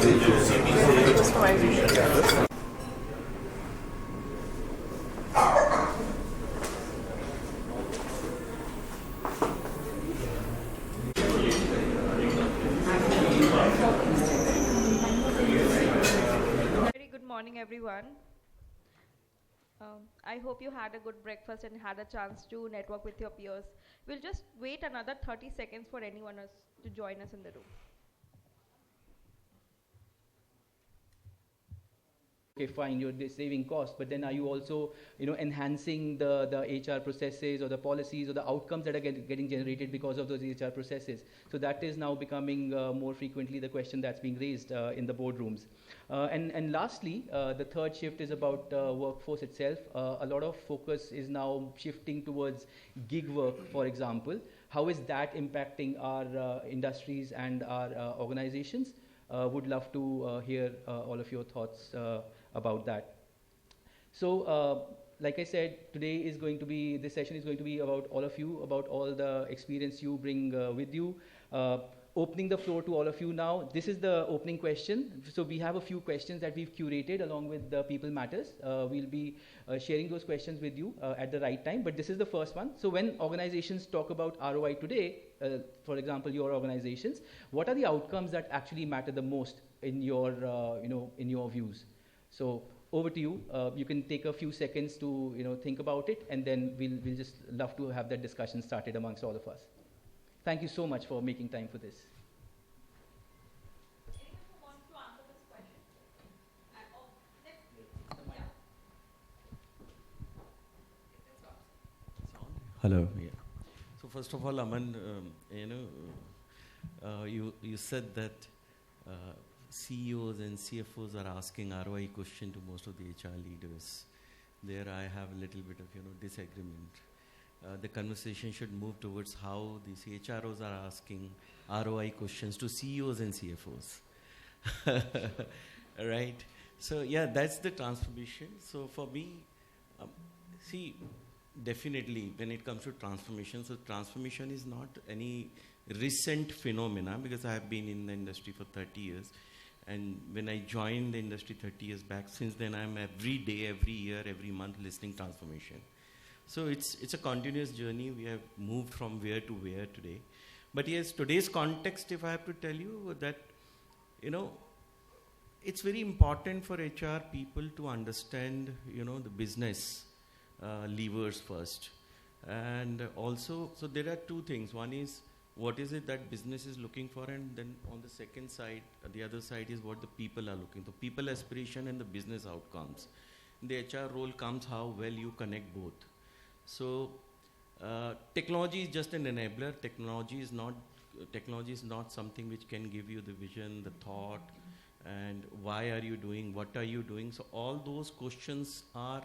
Very good morning, everyone. I hope you had a good breakfast and had a chance to network with your peers. We'll just wait another 30 seconds for anyone else to join us in the room. Okay, fine, you're saving costs, but then are you also, enhancing the HR processes or the policies or the outcomes that are getting generated because of those HR processes? So that is now becoming more frequently the question that's being raised in the boardrooms. And lastly, the third shift is about workforce itself. A lot of focus is now shifting towards gig work, for example. How is that impacting our industries and our organizations? Would love to hear all of your thoughts about that. So, like I said, this session is going to be about all of you, about all the experience you bring with you. Opening the floor to all of you now. This is the opening question. So we have a few questions that we've curated along with the People Matters. We'll be sharing those questions with you at the right time, but this is the first one. So when organizations talk about ROI today, for example, your organizations, what are the outcomes that actually matter the most in your, in your views? So over to you. You can take a few seconds to, think about it, and then we'll just love to have that discussion started amongst all of us. Thank you so much for making time for this. Anyone who wants to answer this question? Hello. Yeah. So first of all, Aman, you said that CEOs and CFOs are asking ROI question to most of the HR leaders. There I have a little bit of disagreement. The conversation should move towards how these HROs are asking ROI questions to CEOs and CFOs. Right? So yeah, that's the transformation. So for me, definitely when it comes to transformation, so transformation is not any recent phenomena because I have been in the industry for 30 years. And when I joined the industry 30 years back, since then I'm every day, every year, every month listening transformation. So it's a continuous journey. We have moved from where to where today. But yes, today's context, if I have to tell you that, it's very important for HR people to understand, the business levers first. And also, so there are two things. One is, what is it that business is looking for? And then on the second side, the other side is what the people are looking for. People aspiration and the business outcomes. In the HR role comes how well you connect both. So technology is just an enabler. Technology is not something which can give you the vision, the thought, and why are you doing, what are you doing. So all those questions are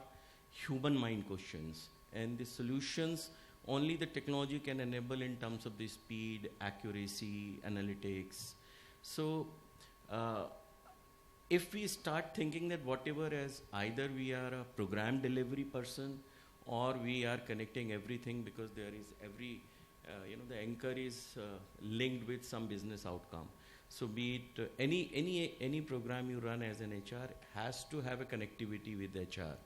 human mind questions. And the solutions only the technology can enable in terms of the speed, accuracy, analytics. So if we start thinking that whatever as either we are a program delivery person or we are connecting everything because there is the anchor is linked with some business outcome. So be it any program you run as an HR has to have a connectivity with HR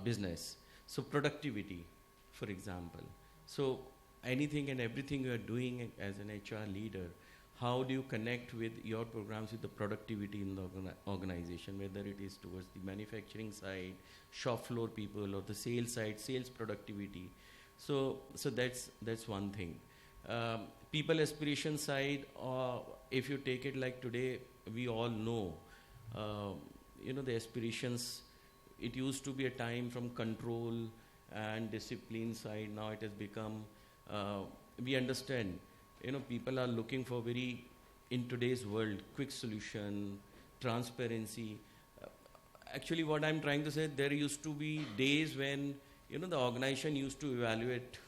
business. So productivity, for example. So anything and everything you are doing as an HR leader, how do you connect with your programs with the productivity in the organization, whether it is towards the manufacturing side, shop floor people, or the sales side, sales productivity. So that's one thing. People aspiration side, if you take it like today, we all know, the aspirations, it used to be a time from control and discipline side. Now it has become, we understand, people are looking for in today's world, quick solution, transparency. Actually, what I'm trying to say, there used to be days when, the organization used to evaluate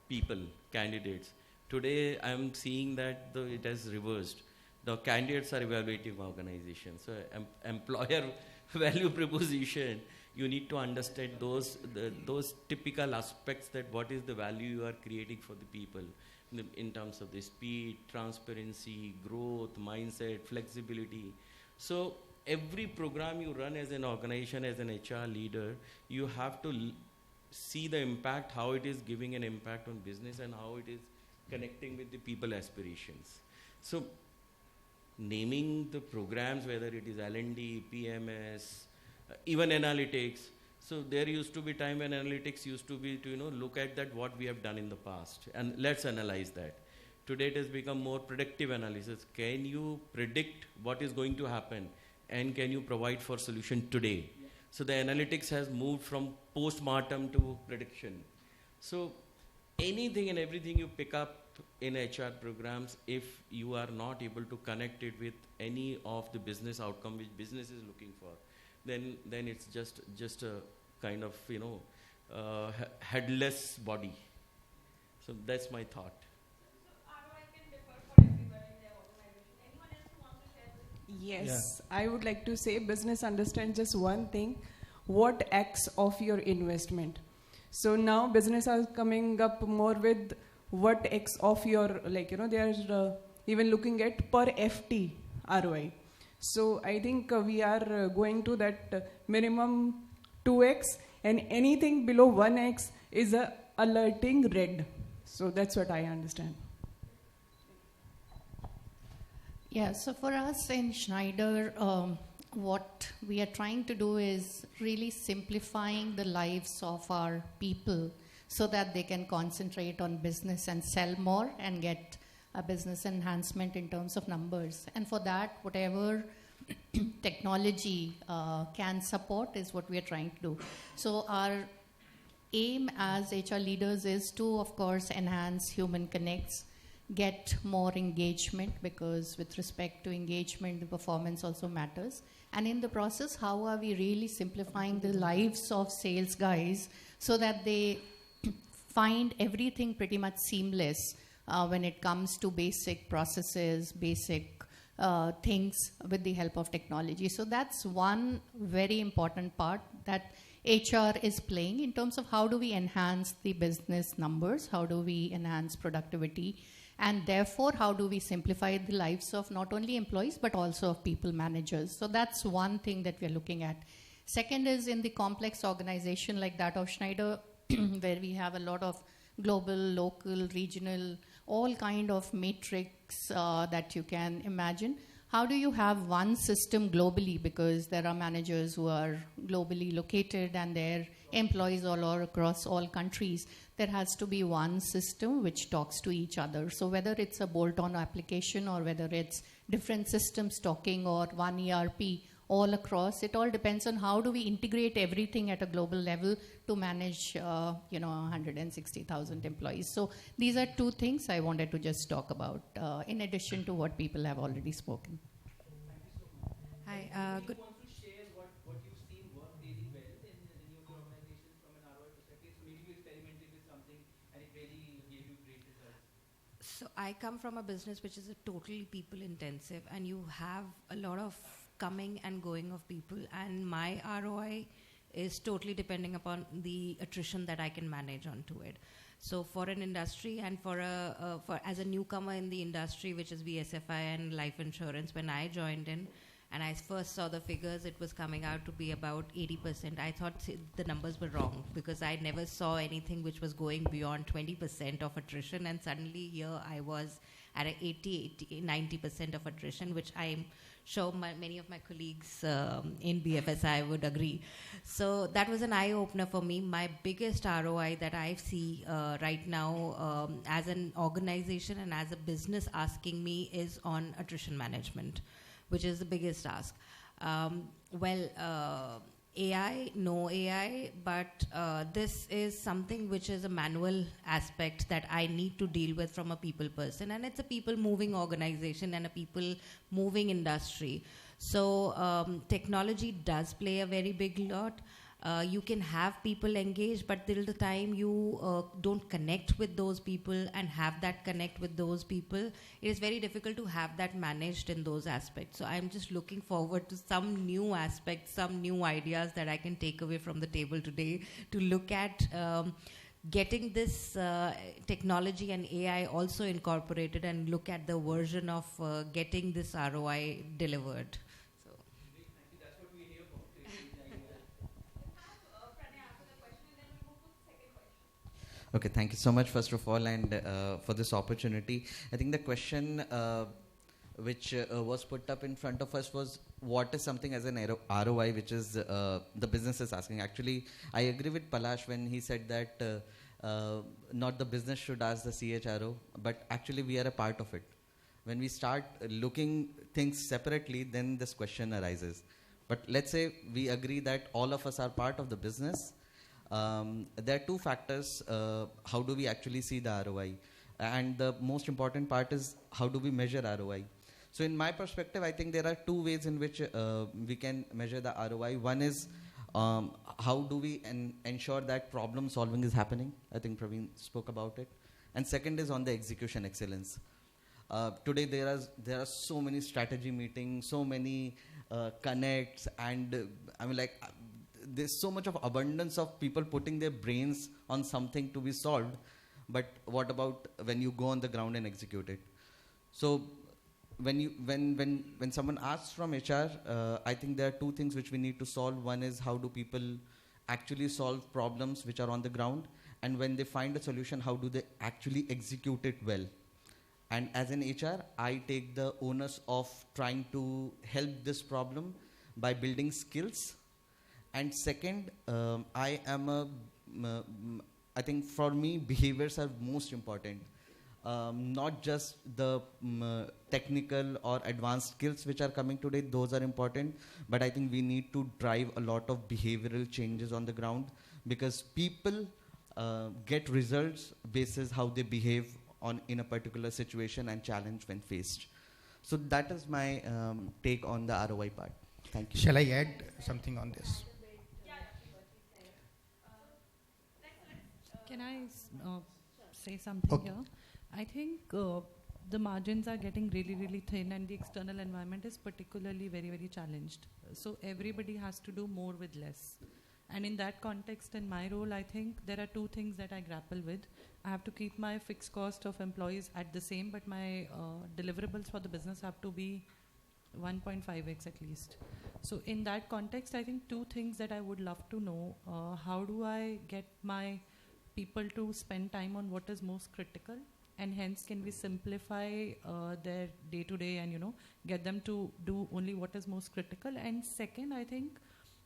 people, candidates. Today, I'm seeing that it has reversed. The candidates are evaluating organizations. So, employer value proposition, you need to understand those typical aspects, that what is the value you are creating for the people in terms of the speed, transparency, growth, mindset, flexibility. So every program you run as an organization, as an HR leader, you have to see the impact, how it is giving an impact on business and how it is connecting with the people aspirations. So naming the programs, whether it is L&D, PMS, even analytics. So there used to be time when analytics used to be to look at that what we have done in the past and let's analyze that. Today it has become more predictive analysis. Can you predict what is going to happen and can you provide for solution today? Yeah. So the analytics has moved from post-mortem to prediction. So anything and everything you pick up in HR programs, if you are not able to connect it with any of the business outcome which business is looking for, then it's just a kind of headless body. So that's my thought. So ROI can differ for everyone in their organization. Anyone else who wants to share this? Yes, yeah. I would like to say business understands just one thing: what X of your investment. So now business are coming up more with what X of your, they are even looking at per FT ROI. So I think we are going to that minimum 2x, and anything below 1x is a alerting red. So that's what I understand. Yeah, so for us in Schneider, what we are trying to do is really simplifying the lives of our people so that they can concentrate on business and sell more and get a business enhancement in terms of numbers. And for that, whatever technology can support is what we are trying to do. So our aim as HR leaders is to, of course, enhance human connects, get more engagement, because with respect to engagement, the performance also matters. And in the process, how are we really simplifying the lives of sales guys so that they find everything pretty much seamless when it comes to basic processes, basic things with the help of technology. So that's one very important part that HR is playing in terms of how do we enhance the business numbers, how do we enhance productivity, and therefore how do we simplify the lives of not only employees but also of people managers. So that's one thing that we're looking at. Second is in the complex organization like that of Schneider, where we have a lot of global, local, regional, all kind of matrix that you can imagine. How do you have one system globally? Because there are managers who are globally located and their employees all across all countries. There has to be one system which talks to each other. So whether it's a bolt-on application or whether it's different systems talking or one ERP all across, it all depends on how do we integrate everything at a global level to manage 160,000 employees. So these are two things I wanted to just talk about in addition to what people have already spoken. Hi, good. Want to share what you've seen work really well in your organization from an ROI perspective? So maybe you experimented with something and it really gave you great results. So I come from a business which is a totally people intensive, and you have a lot of coming and going of people, and my ROI is totally depending upon the attrition that I can manage onto it. So for an industry and for as a newcomer in the industry, which is BFSI and life insurance, when I joined in and I first saw the figures, it was coming out to be about 80%. I thought the numbers were wrong because I never saw anything which was going beyond 20% of attrition, and suddenly here I was at a 90% of attrition, which I'm sure many of my colleagues in BFSI would agree. So that was an eye-opener for me. My biggest ROI that I see right now as an organization and as a business asking me is on attrition management, which is the biggest ask. AI, no AI, but this is something which is a manual aspect that I need to deal with from a people person, and it's a people moving organization and a people moving industry. So technology does play a very big lot. You can have people engaged, but till the time you don't connect with those people and have that connect with those people, it is very difficult to have that managed in those aspects. So I'm just looking forward to some new aspects, some new ideas that I can take away from the table today to look at getting this technology and AI also incorporated and look at the version of getting this ROI delivered. So Okay, thank you so much, first of all, and for this opportunity. I think the question which was put up in front of us was, what is something as an ROI which is the business is asking. Actually, I agree with Palash when he said that not the business should ask the CHRO, but actually we are a part of it. When we start looking things separately, then this question arises. But let's say we agree that all of us are part of the business. There are two factors. How do we actually see the ROI? And the most important part is, how do we measure ROI? So in my perspective, I think there are two ways in which we can measure the ROI. One is, how do we ensure that problem solving is happening? I think Praveen spoke about it. And second is on the execution excellence. Today there are so many strategy meetings, so many connects, and I mean, like, there's so much of abundance of people putting their brains on something to be solved, but what about when you go on the ground and execute it? So when someone asks from HR, I think there are two things which we need to solve. One is, how do people actually solve problems which are on the ground, and when they find a solution, how do they actually execute it well? And as an HR, I take the onus of trying to help this problem by building skills. And second, I think for me, behaviors are most important. Not just the technical or advanced skills which are coming today, those are important, but I think we need to drive a lot of behavioral changes on the ground, because people get results basis how they behave in a particular situation and challenge when faced. So that is my take on the ROI part. Thank you. Shall I add something on this? Can I say something here? I think the margins are getting really, really thin, and the external environment is particularly very, very challenged. So everybody has to do more with less. And in that context, in my role, I think there are two things that I grapple with. I have to keep my fixed cost of employees at the same, but my deliverables for the business have to be 1.5x at least. So in that context, I think two things that I would love to know. How do I get my people to spend time on what is most critical, and hence can we simplify their day-to-day and, you know, get them to do only what is most critical? And second, I think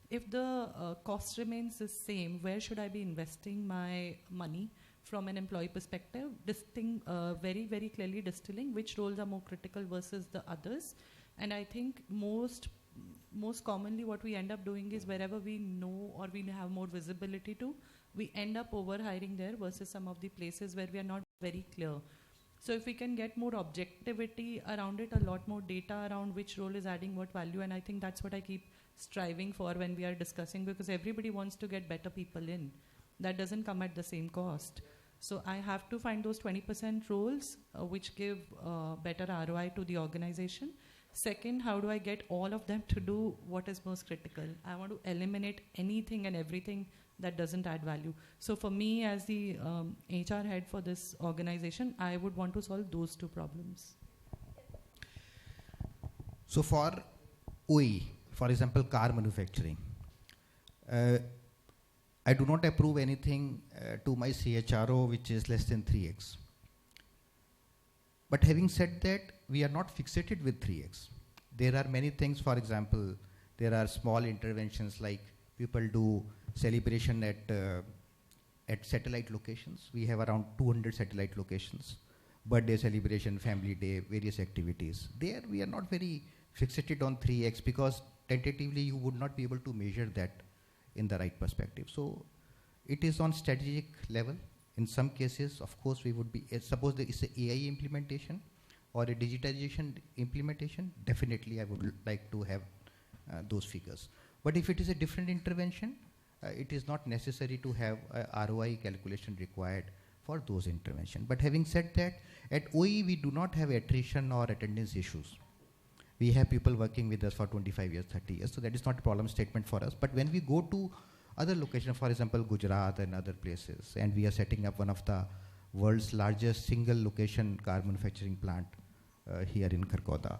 if the cost remains the same, where should I be investing my money from an employee perspective? Very, very clearly distilling which roles are more critical versus the others. And I think most commonly what we end up doing is, wherever we know or we have more visibility to, we end up over-hiring there versus some of the places where we are not very clear. So if we can get more objectivity around it, a lot more data around which role is adding what value, and I think that's what I keep striving for when we are discussing, because everybody wants to get better people in. That doesn't come at the same cost. So I have to find those 20% roles which give better ROI to the organization. Second, how do I get all of them to do what is most critical? I want to eliminate anything and everything that doesn't add value. So for me, as the HR head for this organization, I would want to solve those two problems. So for OE, for example, car manufacturing, I do not approve anything to my CHRO which is less than 3x. But having said that, we are not fixated with 3x. There are many things. For example, there are small interventions like people do celebration at satellite locations. We have around 200 satellite locations. Birthday celebration, family day, various activities. There we are not very fixated on 3x, because tentatively you would not be able to measure that in the right perspective. So it is on strategic level. In some cases, of course, we would be, suppose there is an AI implementation or a digitization implementation, definitely I would like to have those figures. But if it is a different intervention, it is not necessary to have a ROI calculation required for those interventions. But having said that, at OE we do not have attrition or attendance issues. We have people working with us for 25 years, 30 years, so that is not a problem statement for us. But when we go to other locations, for example, Gujarat and other places, and we are setting up one of the world's largest single location car manufacturing plant here in Kharkhoda.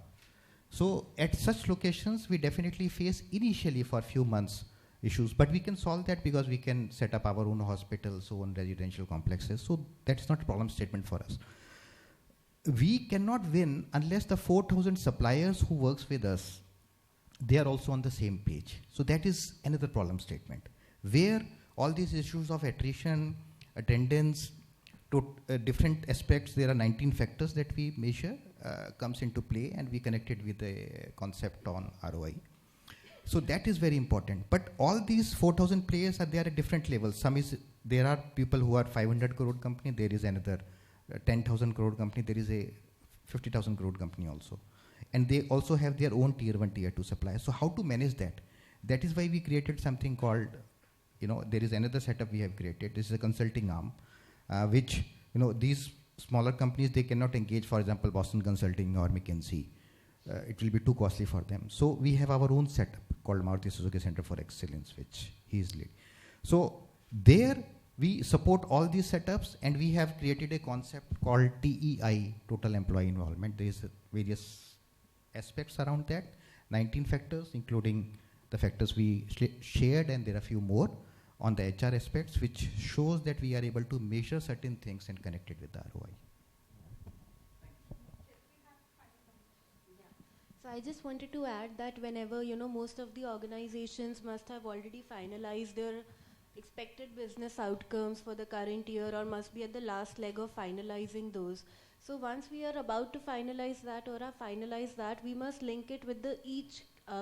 So at such locations, we definitely face initially for a few months issues. But we can solve that because we can set up our own hospitals, own residential complexes. So that's not a problem statement for us. We cannot win unless the 4,000 suppliers who works with us, they are also on the same page. So that is another problem statement, where all these issues of attrition, attendance, to different aspects, there are 19 factors that we measure, comes into play, and we connect it with a concept on ROI. So that is very important. But all these 4,000 players are there at different levels. There are people who are 500 crore company, there is another 10,000 crore company, there is a 50,000 crore company also. And they also have their own tier 1, tier 2 suppliers. So how to manage that? That is why we created something called, there is another setup we have created. This is a consulting arm, which, these smaller companies, they cannot engage, for example, Boston Consulting or McKinsey. It will be too costly for them. So we have our own setup called Maruti Suzuki Center for Excellence, which he is leading. So there we support all these setups, and we have created a concept called TEI, Total Employee Involvement. There is various aspects around that, 19 factors, including the factors we shared, and there are a few more on the HR aspects, which shows that we are able to measure certain things and connect it with the ROI. So I just wanted to add that whenever, most of the organizations must have already finalized their expected business outcomes for the current year, or must be at the last leg of finalizing those. So once we are about to finalize that or have finalized that, we must link it with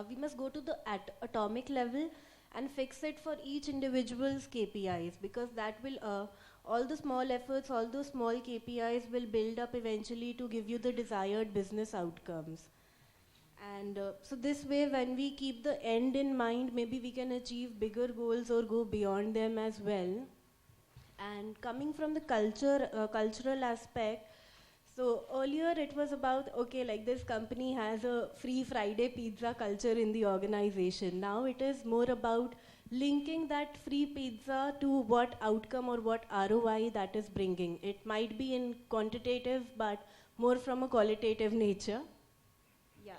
we must go to the atomic level and fix it for each individual's KPIs, because that will, all the small efforts, all those small KPIs will build up eventually to give you the desired business outcomes. And so this way, when we keep the end in mind, maybe we can achieve bigger goals or go beyond them as well. And coming from the cultural aspect, so earlier it was about, okay, like this company has a free Friday pizza culture in the organization. Now it is more about linking that free pizza to what outcome or what ROI that is bringing. It might be in quantitative, but more from a qualitative nature. Yeah.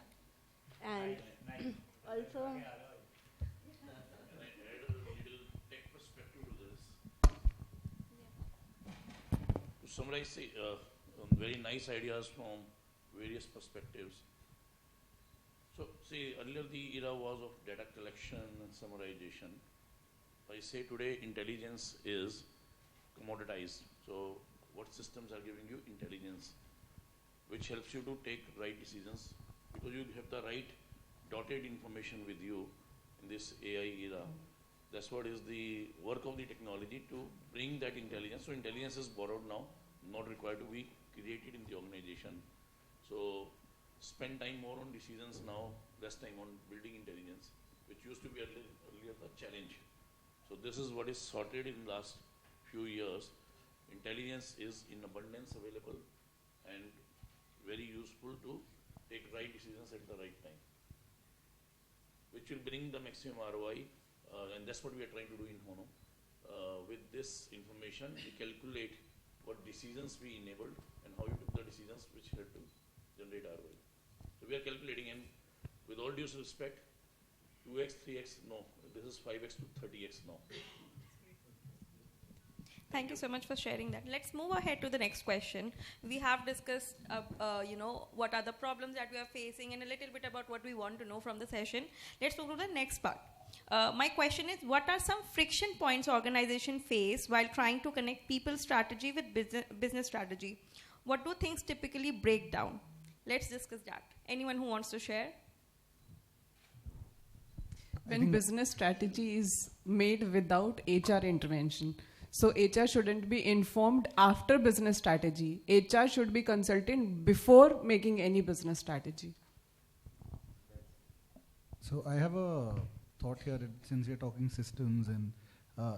And also, to summarize, very nice ideas from various perspectives. So, see, earlier the era was of data collection and summarization. I say today intelligence is commoditized. So, what systems are giving you intelligence, which helps you to take right decisions, because you have the right dotted information with you in this AI era. That's what is the work of the technology, to bring that intelligence. So intelligence is borrowed now, not required to be created in the organization. So spend time more on decisions now, less time on building intelligence, which used to be earlier the challenge. So this is what is sorted in the last few years. Intelligence is in abundance available and very useful to take right decisions at the right time, which will bring the maximum ROI, and that's what we are trying to do in HONO. With this information, we calculate what decisions we enabled and how you took the decisions which help to generate ROI. So we are calculating, and with all due respect, 2x, 3x, no. This is 5x to 30x now. Thank you so much for sharing that. Let's move ahead to the next question. We have discussed, what are the problems that we are facing and a little bit about what we want to know from the session. Let's move to the next part. My question is, what are some friction points organizations face while trying to connect people's strategy with business strategy? What do things typically break down? Let's discuss that. Anyone who wants to share? When business strategy is made without HR intervention. So HR shouldn't be informed after business strategy. HR should be consulting before making any business strategy. So I have a thought here, since we're talking systems, and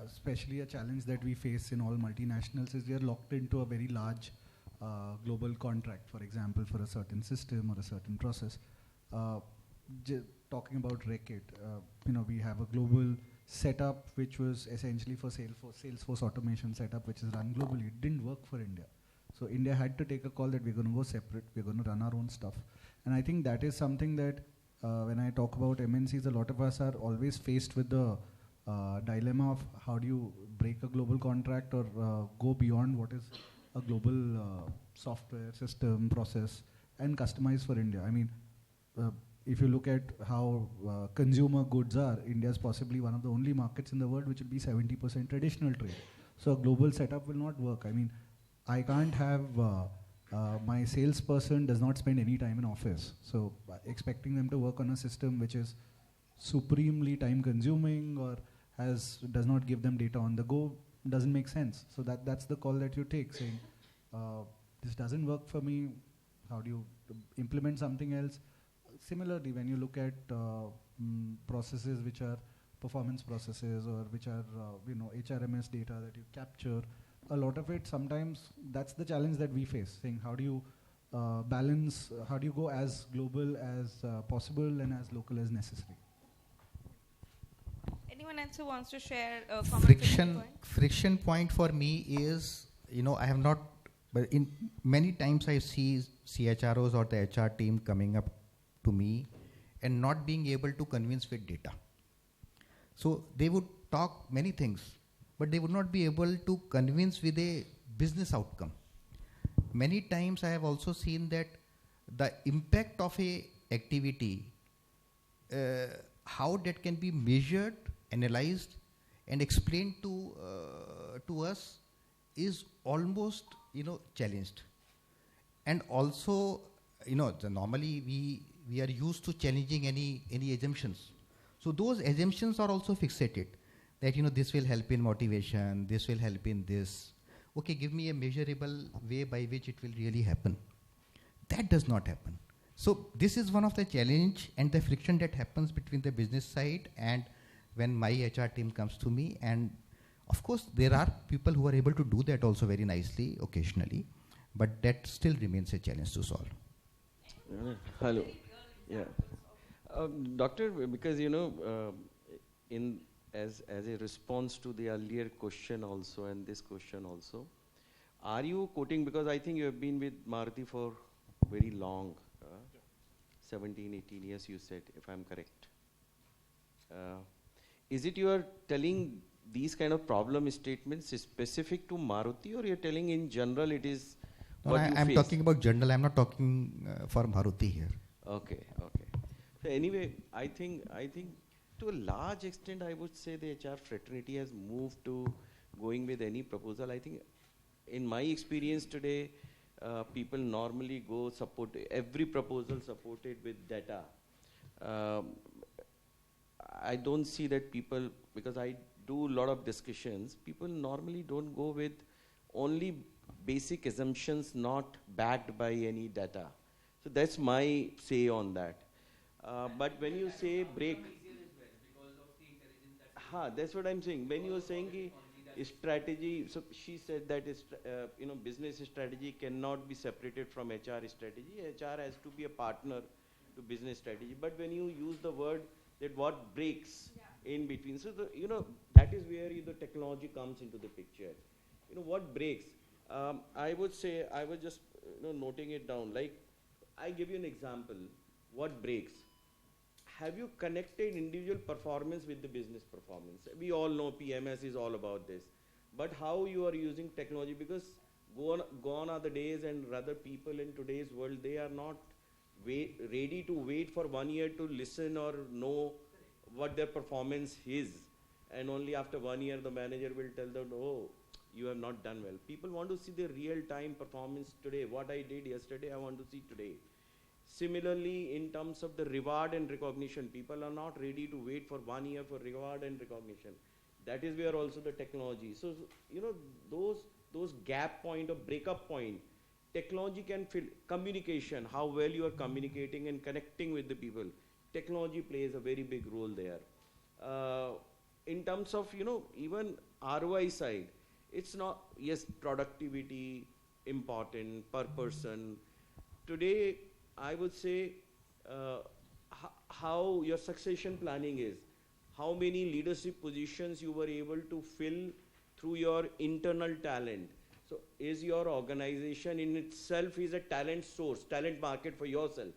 especially a challenge that we face in all multinationals is we are locked into a very large global contract, for example, for a certain system or a certain process. Talking about Reckitt, we have a global setup which was essentially for Salesforce automation setup, which is run globally. It didn't work for India. So India had to take a call that we're going to go separate, we're going to run our own stuff. And I think that is something that when I talk about MNCs, a lot of us are always faced with the dilemma of how do you break a global contract or go beyond what is a global software system process and customize for India. I mean, if you look at how consumer goods are, India is possibly one of the only markets in the world which would be 70% traditional trade. So a global setup will not work. I mean, I can't have my salesperson does not spend any time in office. So expecting them to work on a system which is supremely time consuming or does not give them data on the go doesn't make sense. So that's the call that you take, saying this doesn't work for me. How do you implement something else? Similarly, when you look at processes which are performance processes or which are HRMS data that you capture, a lot of it sometimes that's the challenge that we face, saying how do you balance, how do you go as global as possible and as local as necessary. Anyone else who wants to share a comment? Friction point for me is, I have not, but in many times I see CHROs or the HR team coming up to me and not being able to convince with data. So they would talk many things, but they would not be able to convince with a business outcome. Many times I have also seen that the impact of a activity, how that can be measured, analyzed, and explained to us is almost challenged. And also, normally we are used to challenging any assumptions. So those assumptions are also fixated. That this will help in motivation, this will help in this. Okay, give me a measurable way by which it will really happen. That does not happen. So this is one of the challenge and the friction that happens between the business side and when my HR team comes to me. And of course, there are people who are able to do that also very nicely occasionally, but that still remains a challenge to solve. Hello. Yeah. Doctor, because as a response to the earlier question also and this question also, are you quoting, because I think you have been with Maruti for very long, 17, 18 years you said, if I'm correct. Is it you are telling these kind of problem statements specific to Maruti, or you're telling in general it is what you face? I'm talking about general, I'm not talking for Maruti here. Okay. So anyway, I think to a large extent, I would say the HR fraternity has moved to going with any proposal. I think in my experience today, people normally go support every proposal supported with data. I don't see that people, because I do a lot of discussions, people normally don't go with only basic assumptions not backed by any data. So that's my say on that. But when you say break, that's what I'm saying. When you are saying strategy, so she said that business strategy cannot be separated from HR strategy. HR has to be a partner to business strategy. But when you use the word that what breaks in between, so that is where the technology comes into the picture. What breaks? I would say, I was just noting it down. Like, I give you an example. What breaks? Have you connected individual performance with the business performance? We all know PMS is all about this. But how you are using technology, because gone are the days, and rather people in today's world, they are not ready to wait for 1 year to listen or know what their performance is. And only after 1 year, the manager will tell them, oh, you have not done well. People want to see the real-time performance today. What I did yesterday, I want to see today. Similarly, in terms of the reward and recognition, people are not ready to wait for 1 year for reward and recognition. That is where also the technology. So, those gap point or breakup point, technology can fill. Communication, how well you are communicating and connecting with the people. Technology plays a very big role there. In terms of, even ROI side, it's not, yes, productivity, important per person. Today, I would say how your succession planning is, how many leadership positions you were able to fill through your internal talent. So is your organization in itself is a talent source, talent market for yourself.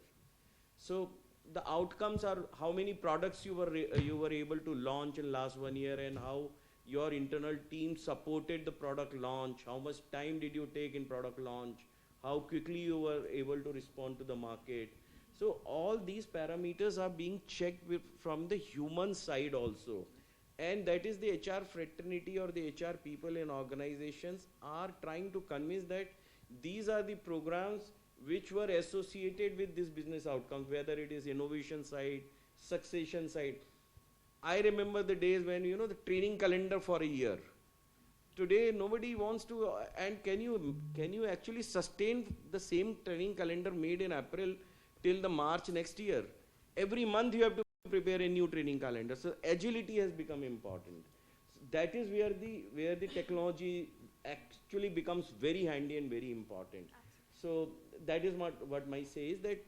So the outcomes are how many products you were able to launch in last 1 year, and how your internal team supported the product launch, how much time did you take in product launch, how quickly you were able to respond to the market. So all these parameters are being checked from the human side also. And that is the HR fraternity or the HR people in organizations are trying to convince that these are the programs which were associated with this business outcomes, whether it is innovation side, succession side. I remember the days when, the training calendar for a year. Today, nobody wants to, and can you actually sustain the same training calendar made in April till the March next year? Every month you have to prepare a new training calendar. So agility has become important. That is where the technology actually becomes very handy and very important. So that is what my say is that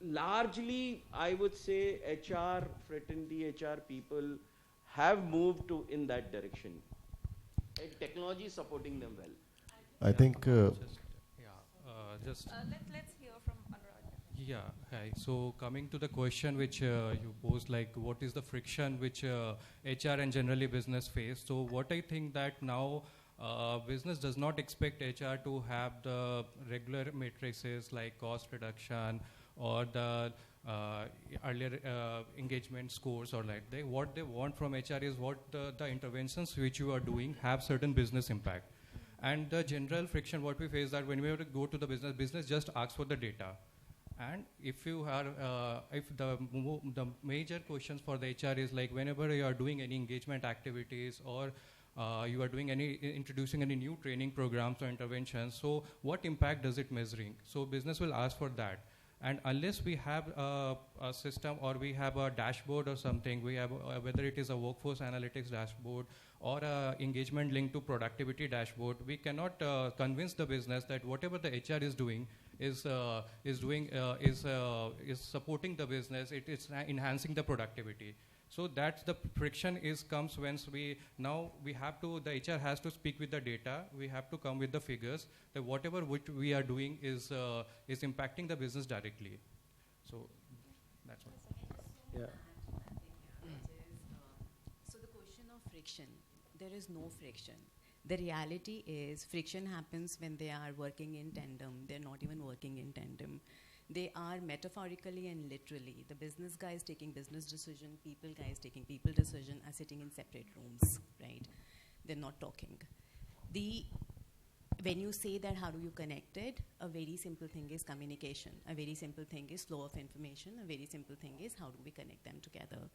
largely I would say HR fraternity, HR people have moved in that direction. And technology is supporting them well. I think. Let's hear from Anurag. Yeah, hi. So coming to the question which you posed, like what is the friction which HR and generally business face? So what I think that now business does not expect HR to have the regular matrices like cost reduction or the earlier engagement scores or like that. What they want from HR is what the interventions which you are doing have certain business impact. And the general friction what we face that when we have to go to the business just asks for the data. And if you are, if the major questions for the HR is like whenever you are doing any engagement activities or you are doing introducing any new training programs or interventions, so what impact does it measuring? So business will ask for that. And unless we have a system or we have a dashboard or something, we have whether it is a workforce analytics dashboard or a engagement linked to productivity dashboard, we cannot convince the business that whatever the HR is doing is supporting the business. It is enhancing the productivity. So that's the friction comes when the HR has to speak with the data. We have to come with the figures that whatever which we are doing is impacting the business directly. So that's what. Yeah. So the question of friction, there is no friction. The reality is friction happens when they are working in tandem. They're not even working in tandem. They are metaphorically and literally. The business guy is taking business decision, people guy is taking people decision, are sitting in separate rooms, right? They're not talking. When you say that how do you connect it, a very simple thing is communication. A very simple thing is flow of information. A very simple thing is how do we connect them together.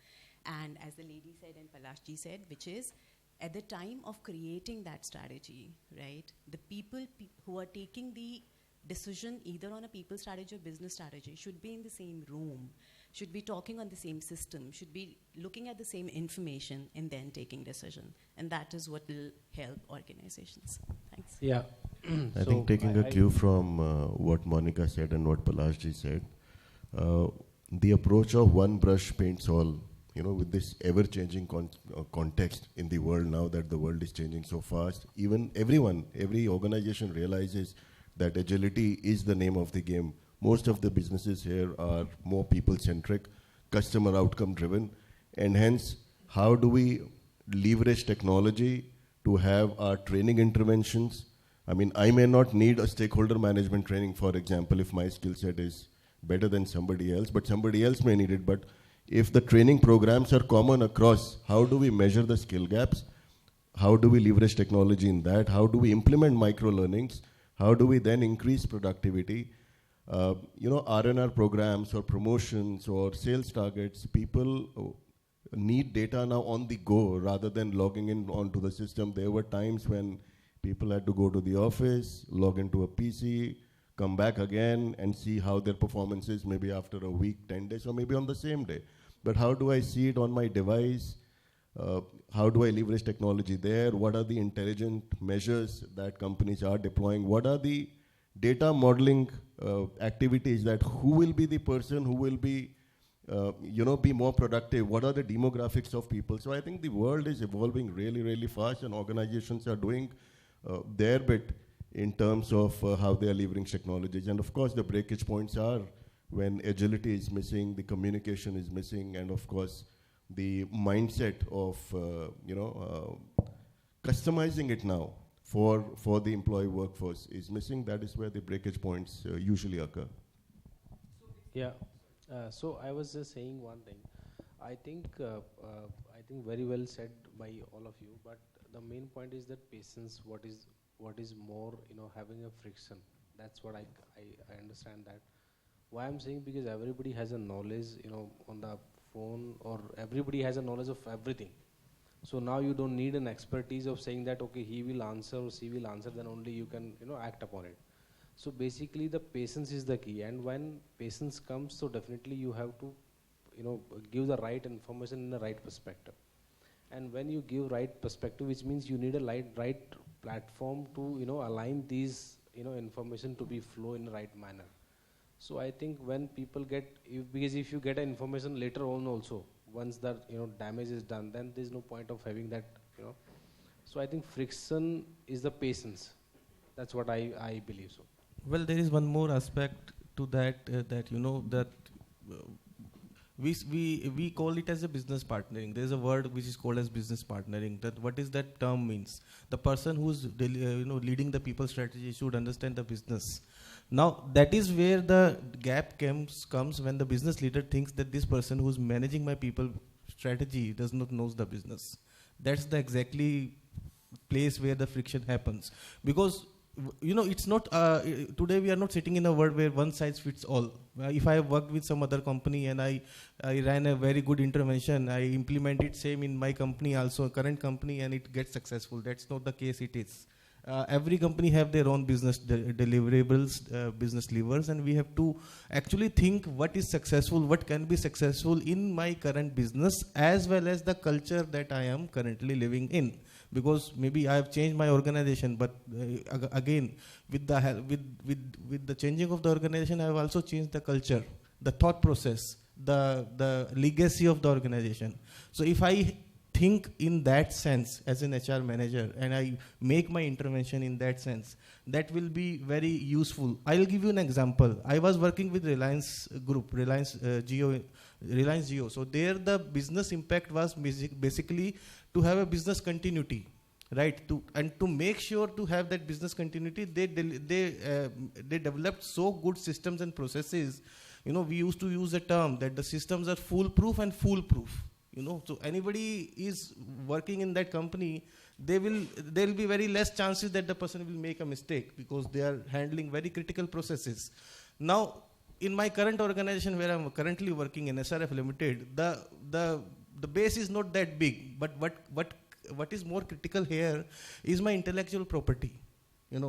And as the lady said and Palashji said, which is at the time of creating that strategy, right, the people who are taking the decision either on a people strategy or business strategy should be in the same room, should be talking on the same system, should be looking at the same information and then taking decision. And that is what will help organizations. Thanks. Yeah. I think taking a cue from what Monica said and what Palashji said, the approach of one brush paints all, with this ever-changing context in the world now that the world is changing so fast, even every organization realizes that agility is the name of the game. Most of the businesses here are more people-centric, customer outcome-driven, and hence, how do we leverage technology to have our training interventions? I mean, I may not need a stakeholder management training, for example, if my skill set is better than somebody else, but somebody else may need it. But if the training programs are common across, how do we measure the skill gaps? How do we leverage technology in that? How do we implement micro-learnings? How do we then increase productivity? R&R programs or promotions or sales targets, people need data now on the go rather than logging in onto the system. There were times when people had to go to the office, log into a PC, come back again and see how their performance is maybe after a week, 10 days, or maybe on the same day. But how do I see it on my device? How do I leverage technology there? What are the intelligent measures that companies are deploying? What are the data modeling activities that who will be the person who will be, be more productive? What are the demographics of people? So I think the world is evolving really, really fast, and organizations are doing their bit in terms of how they are leveraging technologies. And of course, the breakage points are when agility is missing, the communication is missing, and of course, the mindset of customizing it now for the employee workforce is missing. That is where the breakage points usually occur. Yeah. So I was just saying one thing. I think very well said by all of you. But the main point is that patience. What is more, having a friction. That's what I understand that. Why I'm saying, because everybody has a knowledge, on the phone, or everybody has a knowledge of everything. So now you don't need an expertise of saying that, okay, he will answer or she will answer, then only you can, act upon it. So basically the patience is the key, and when patience comes, so definitely you have to, give the right information in the right perspective. And when you give right perspective, which means you need a right platform to, align these, information to be flow in the right manner. So I think when people because if you get information later on also, once the damage is done, then there's no point of having that, So I think friction is the patience. That's what I believe so. Well, there is one more aspect to that, we call it as a business partnering. There is a word which is called as business partnering. That what is that term means? The person who's leading the people strategy should understand the business. Now that is where the gap comes when the business leader thinks that this person who's managing my people strategy does not knows the business. That's the exactly place where the friction happens, because it's not today we are not sitting in a world where one size fits all. If I have worked with some other company and I ran a very good intervention, I implement it same in my company also, current company, and it gets successful. That's not the case. It is. Every company have their own business deliverables, business levers, and we have to actually think what is successful, what can be successful in my current business, as well as the culture that I am currently living in. Because maybe I have changed my organization, but again, with the changing of the organization, I have also changed the culture, the thought process, the legacy of the organization. So if I think in that sense as an HR manager, and I make my intervention in that sense, that will be very useful. I'll give you an example. I was working with Reliance Group, Reliance Jio. So there the business impact was basically to have a business continuity, right? To make sure to have that business continuity, they developed so good systems and processes. We used to use a term that the systems are foolproof and foolproof. So anybody is working in that company, there will be very less chances that the person will make a mistake, because they are handling very critical processes. Now, in my current organization where I'm currently working in SRF Limited, the base is not that big, but what is more critical here is my intellectual property.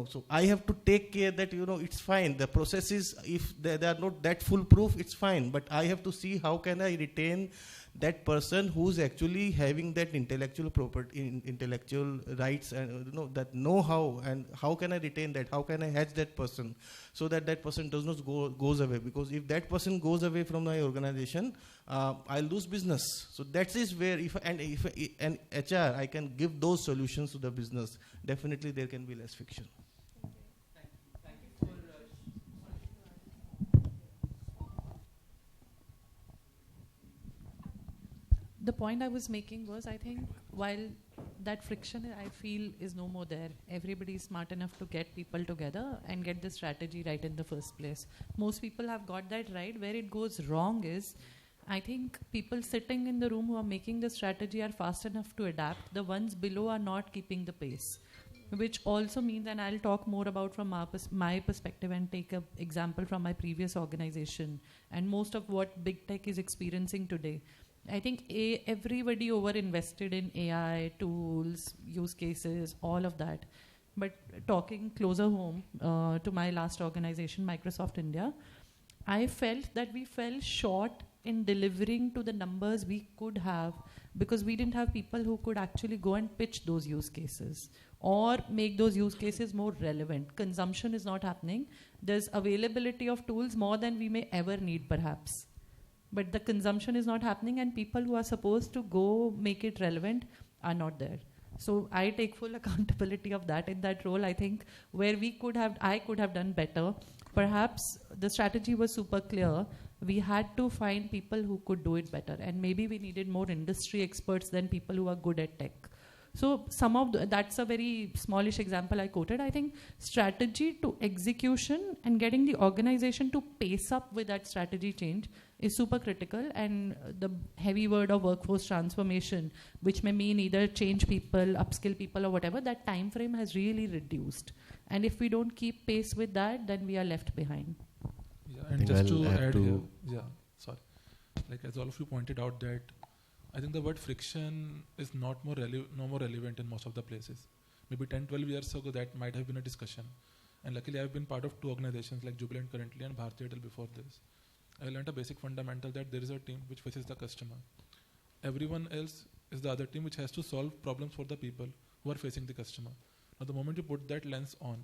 So I have to take care that, it's fine. The processes, if they are not that foolproof, it's fine. But I have to see how can I retain that person who's actually having that intellectual property, intellectual rights, and that know-how, and how can I retain that? How can I hedge that person so that that person does not goes away? Because if that person goes away from my organization, I'll lose business. So that is where if an HR I can give those solutions to the business, definitely there can be less friction. The point I was making was, I think while that friction I feel is no more there, everybody is smart enough to get people together and get the strategy right in the first place. Most people have got that right. Where it goes wrong is, I think people sitting in the room who are making the strategy are fast enough to adapt. The ones below are not keeping the pace, which also means, and I'll talk more about from my perspective and take an example from my previous organization and most of what big tech is experiencing today. I think everybody over-invested in AI, tools, use cases, all of that. But talking closer home to my last organization, Microsoft India, I felt that we fell short in delivering to the numbers we could have, because we didn't have people who could actually go and pitch those use cases or make those use cases more relevant. Consumption is not happening. There's availability of tools more than we may ever need, perhaps. But the consumption is not happening, and people who are supposed to go make it relevant are not there. So I take full accountability of that in that role. I think where I could have done better. Perhaps the strategy was super clear. We had to find people who could do it better, and maybe we needed more industry experts than people who are good at tech. So that's a very smallish example I quoted. I think strategy to execution and getting the organization to pace up with that strategy change is super critical. And the heavy word of workforce transformation, which may mean either change people, upskill people or whatever, that time frame has really reduced. And if we don't keep pace with that, then we are left behind. Yeah, and just to add here, like as all of you pointed out that I think the word friction is no more relevant in most of the places. Maybe 10, 12 years ago that might have been a discussion. And luckily I've been part of 2 organizations like Jubilant currently and Bharti Airtel before this. I learned a basic fundamental that there is a team which faces the customer. Everyone else is the other team which has to solve problems for the people who are facing the customer. Now the moment you put that lens on,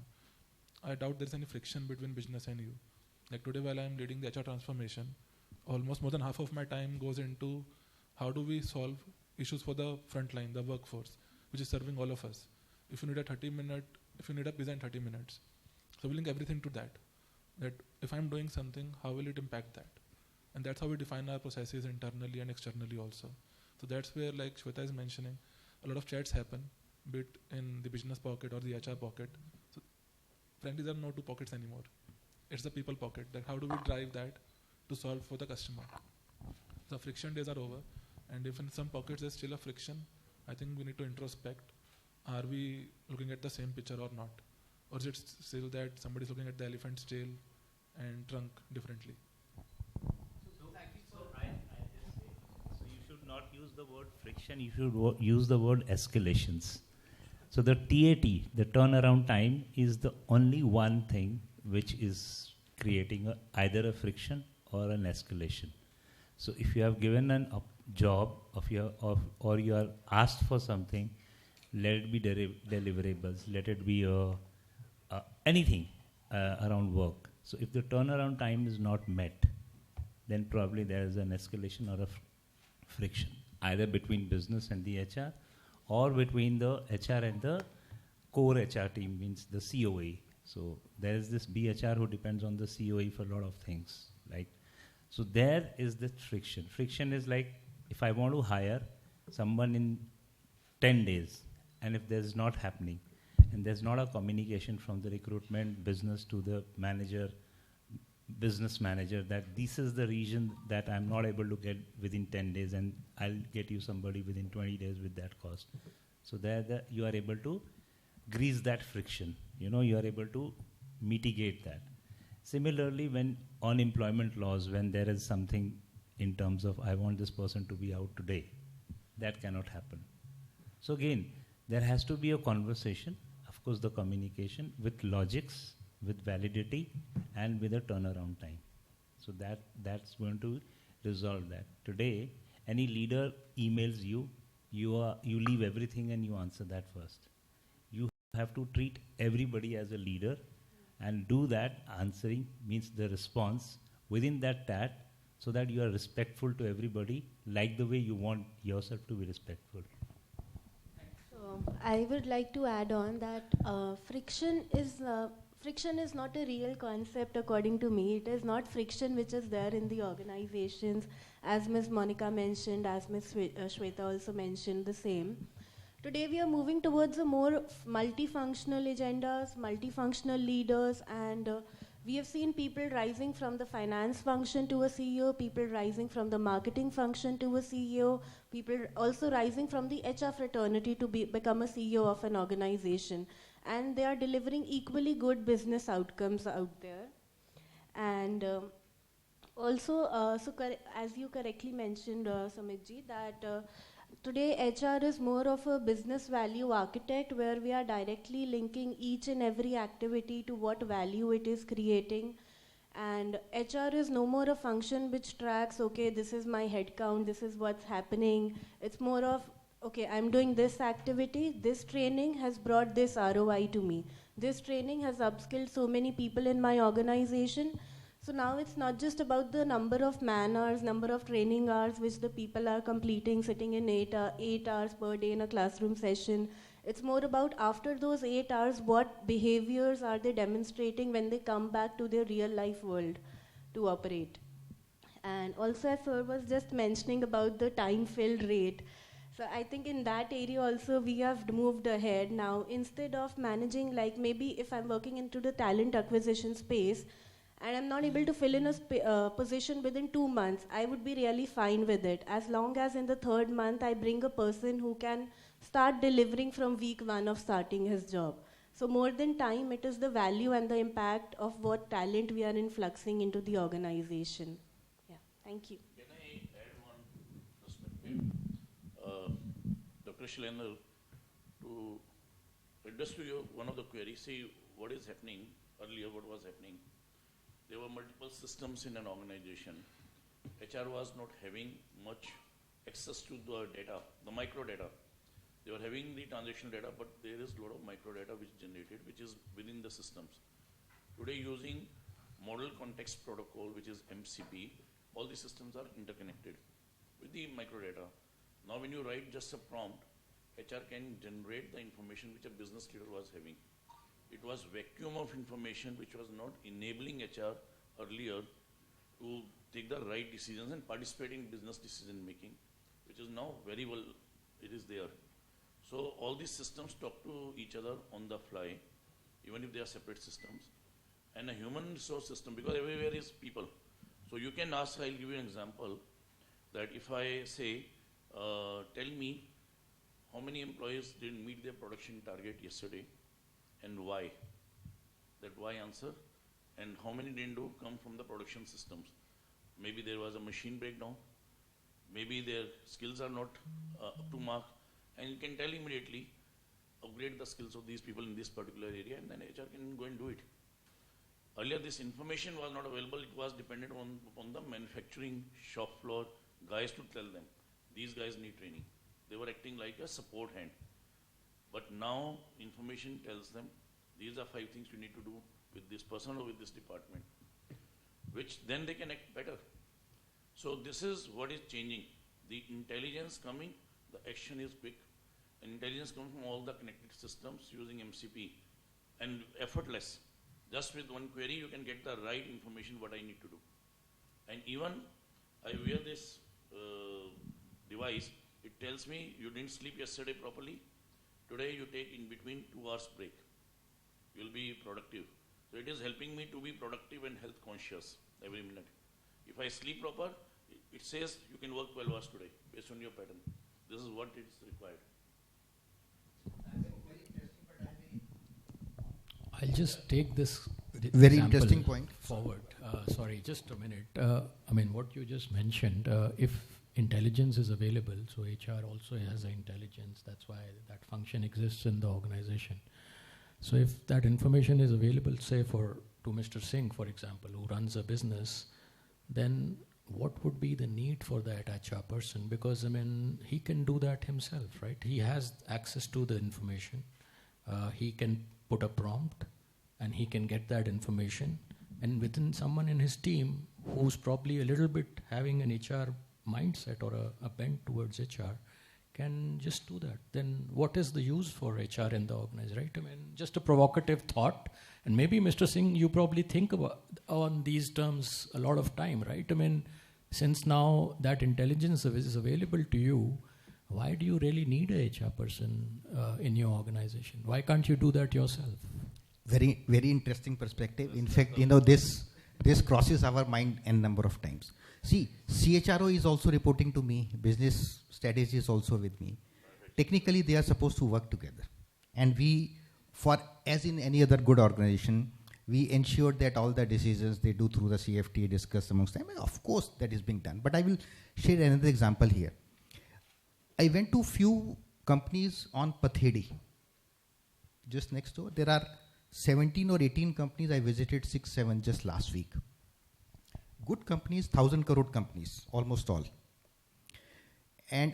I doubt there's any friction between business and you. Like today while I'm leading the HR transformation, almost more than half of my time goes into how do we solve issues for the front line, the workforce, which is serving all of us. If you need a pizza in 30 minutes. So we link everything to that if I'm doing something, how will it impact that? And that's how we define our processes internally and externally also. So that's where, like Shweta is mentioning, a lot of chats happen, be it in the business pocket or the HR pocket. So frankly, there are no 2 pockets anymore. It's the people pocket. That how do we drive that to solve for the customer? The friction days are over. And if in some pockets there's still a friction, I think we need to introspect. Are we looking at the same picture or not? Or is it still that somebody's looking at the elephant's tail and trunk differently? So you should not use the word friction, you should use the word escalations. So the TAT, the turnaround time, is the only one thing which is creating either a friction or an escalation. So if you have given a job or you are asked for something, let it be deliverables, let it be anything around work. So if the turnaround time is not met, then probably there is an escalation or a friction, either between business and the HR or between the HR and the core HR team, means the COE. So there is this BHR who depends on the COE for a lot of things, right? So there is the friction. Friction is like, if I want to hire someone in 10 days, and if there's not happening, and there's not a communication from the recruitment business to the manager, business manager, that this is the region that I'm not able to get within 10 days, and I'll get you somebody within 20 days with that cost. So there you are able to grease that friction. You are able to mitigate that. Similarly, when on employment laws, when there is something in terms of I want this person to be out today, that cannot happen. So again, there has to be a conversation, of course the communication with logics, with validity, and with a turnaround time. So that's going to resolve that. Today, any leader emails you, you leave everything and you answer that first. You have to treat everybody as a leader, and do that answering means the response within that TAT, so that you are respectful to everybody, like the way you want yourself to be respectful. So I would like to add on that friction is not a real concept according to me. It is not friction which is there in the organizations, as Ms. Monica mentioned, as Ms. Shweta also mentioned the same. Today we are moving towards a more multifunctional agendas, multifunctional leaders, and we have seen people rising from the finance function to a CEO, people rising from the marketing function to a CEO, people also rising from the HR fraternity to become a CEO of an organization. And they are delivering equally good business outcomes out there. And also, as you correctly mentioned, Samitji, that today HR is more of a business value architect, where we are directly linking each and every activity to what value it is creating. And HR is no more a function which tracks, okay, this is my head count, this is what's happening. It's more of, okay, I'm doing this activity, this training has brought this ROI to me. This training has upskilled so many people in my organization. So now it's not just about the number of man hours, number of training hours which the people are completing, sitting in 8 hours per day in a classroom session. It's more about after those 8 hours, what behaviors are they demonstrating when they come back to their real life world to operate. And also, as Sir was just mentioning about the time filled rate, so I think in that area also we have moved ahead now. Instead of managing, like maybe if I'm working into the talent acquisition space and I'm not able to fill in a position within 2 months, I would be really fine with it. As long as in the 3rd month I bring a person who can start delivering from week 1 of starting his job. So more than time, it is the value and the impact of what talent we are influxing into the organization. Yeah, thank you. Can I add one perspective? Dr. Schlener, to address to you one of the queries, see what is happening, earlier what was happening, there were multiple systems in an organization. HR was not having much access to the data, the micro data. They were having the transactional data, but there is a lot of micro data which is generated, which is within the systems. Today, using Model Context Protocol, which is MCP, all the systems are interconnected with the micro data. Now, when you write just a prompt, HR can generate the information which a business leader was having. It was vacuum of information which was not enabling HR earlier to take the right decisions and participate in business decision making, which is now very well, it is there. So all these systems talk to each other on the fly, even if they are separate systems. And a human resource system, because everywhere is people. So you can ask, I'll give you an example, that if I say, tell me how many employees didn't meet their production target yesterday and why? That why answer. And how many didn't do come from the production systems. Maybe there was a machine breakdown. Maybe their skills are not up to mark. And you can tell immediately, upgrade the skills of these people in this particular area, and then HR can go and do it. Earlier, this information was not available. It was dependent on the manufacturing shop floor guys to tell them, these guys need training. They were acting like a support hand. But now, information tells them, these are 5 things you need to do with this person or with this department, which then they can act better. So this is what is changing. The intelligence coming, the action is quick, and intelligence comes from all the connected systems using MCP and effortless. Just with one query, you can get the right information what I need to do. And even I wear this device, it tells me you didn't sleep yesterday properly. Today you take in between 2 hours break. You'll be productive. So it is helping me to be productive and health conscious every minute. If I sleep proper, it says you can work 12 hours today based on your pattern. This is what is required. I'll just take this very interesting point forward. Sorry, just a minute. I mean, what you just mentioned, if intelligence is available, so HR also has an intelligence, that's why that function exists in the organization. So if that information is available, say to Mr. Singh, for example, who runs a business, then what would be the need for that HR person? Because, I mean, he can do that himself, right? He has access to the information. He can put a prompt and he can get that information. And within someone in his team who's probably a little bit having an HR mindset or a bent towards HR can just do that. Then what is the use for HR in the organization, right? I mean, just a provocative thought. And maybe, Mr. Singh, you probably think about on these terms a lot of time, right? I mean, since now that intelligence is available to you, why do you really need a HR person in your organization? Why can't you do that yourself? Very, very interesting perspective. In fact, this crosses our mind n number of times. See, CHRO is also reporting to me. Business strategy is also with me. Technically, they are supposed to work together. And as in any other good organization, we ensure that all the decisions they do through the CFT discuss amongst them. And of course, that is being done. But I will share another example here. I went to few companies on Pathedi, just next door. There are 17 or 18 companies. I visited 6, 7 just last week. Good companies, 1,000 crore companies, almost all. And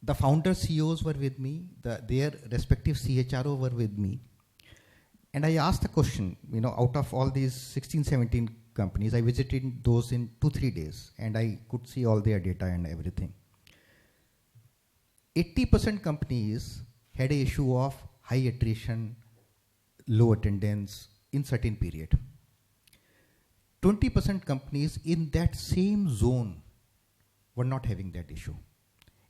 the founder CEOs were with me, their respective CHRO were with me. And I asked a question, out of all these 16, 17 companies. I visited those in 2-3 days, and I could see all their data and everything. 80% companies had an issue of high attrition, low attendance in certain period. 20% companies in that same zone were not having that issue.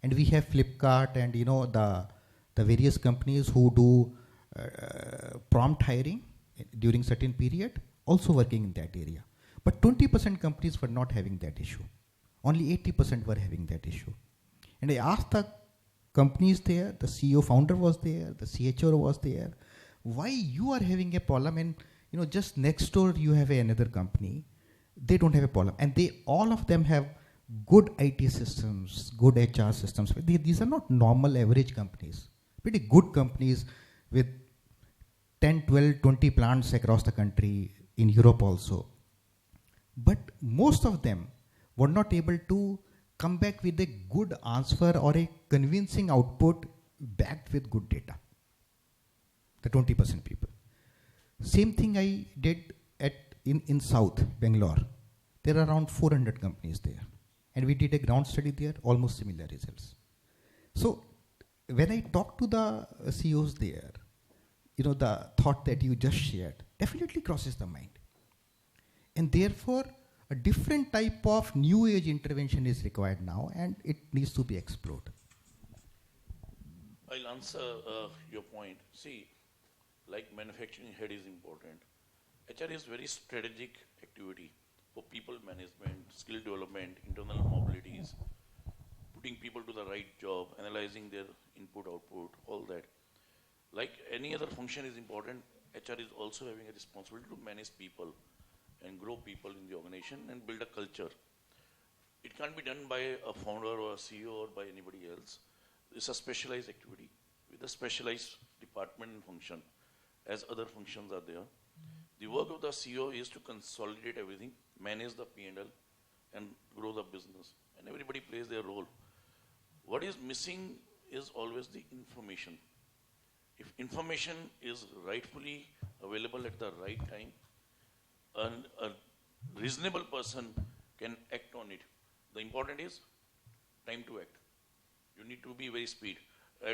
And we have Flipkart and the various companies who do prompt hiring during certain period, also working in that area. But 20% companies were not having that issue. Only 80% were having that issue. And I asked the companies there, the CEO founder was there, the CHRO was there, why you are having a problem, and just next door you have another company, they don't have a problem. And all of them have good IT systems, good HR systems. These are not normal average companies, pretty good companies with 10, 12, 20 plants across the country, in Europe also. But most of them were not able to come back with a good answer or a convincing output backed with good data. The 20% people. Same thing I did in South Bangalore. There are around 400 companies there. And we did a ground study there, almost similar results. So when I talk to the CEOs there, the thought that you just shared definitely crosses the mind. And therefore, a different type of new age intervention is required now, and it needs to be explored. I'll answer your point. See, like manufacturing head is important. HR is very strategic activity for people management, skill development, internal mobilities, putting people to the right job, analyzing their input, output, all that. Like any other function is important, HR is also having a responsibility to manage people and grow people in the organization and build a culture. It can't be done by a founder or a CEO or by anybody else. It's a specialized activity with a specialized department and function, as other functions are there. The work of the CEO is to consolidate everything, manage the P&L, and grow the business. And everybody plays their role. What is missing is always the information. If information is rightfully available at the right time, a reasonable person can act on it. The important is time to act. You need to be very speed.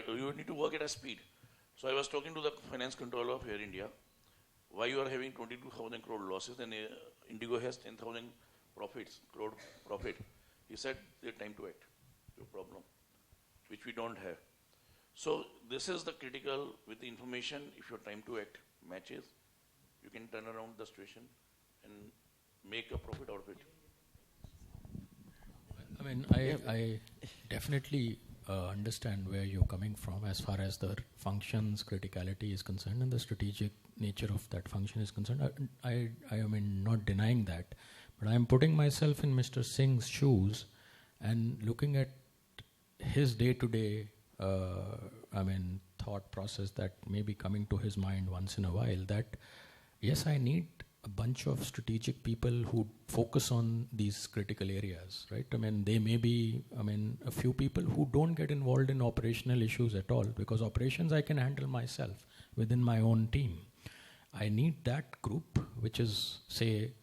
You need to work at a speed. So I was talking to the finance controller of Air India. Why you are having 22,000 crore losses and Indigo has 10,000 crore profit? He said, there's time to act. No problem, which we don't have. So this is the critical with the information. If your time to act matches, you can turn around the situation and make a profit out of it. I mean, I definitely understand where you're coming from as far as the function's criticality is concerned and the strategic nature of that function is concerned. I mean, not denying that, but I'm putting myself in Mr. Singh's shoes and looking at his day-to-day, thought process that may be coming to his mind once in a while, that yes, I need a bunch of strategic people who focus on these critical areas, right? I mean, they may be, a few people who don't get involved in operational issues at all, because operations I can handle myself within my own team. I need that group, which is, say,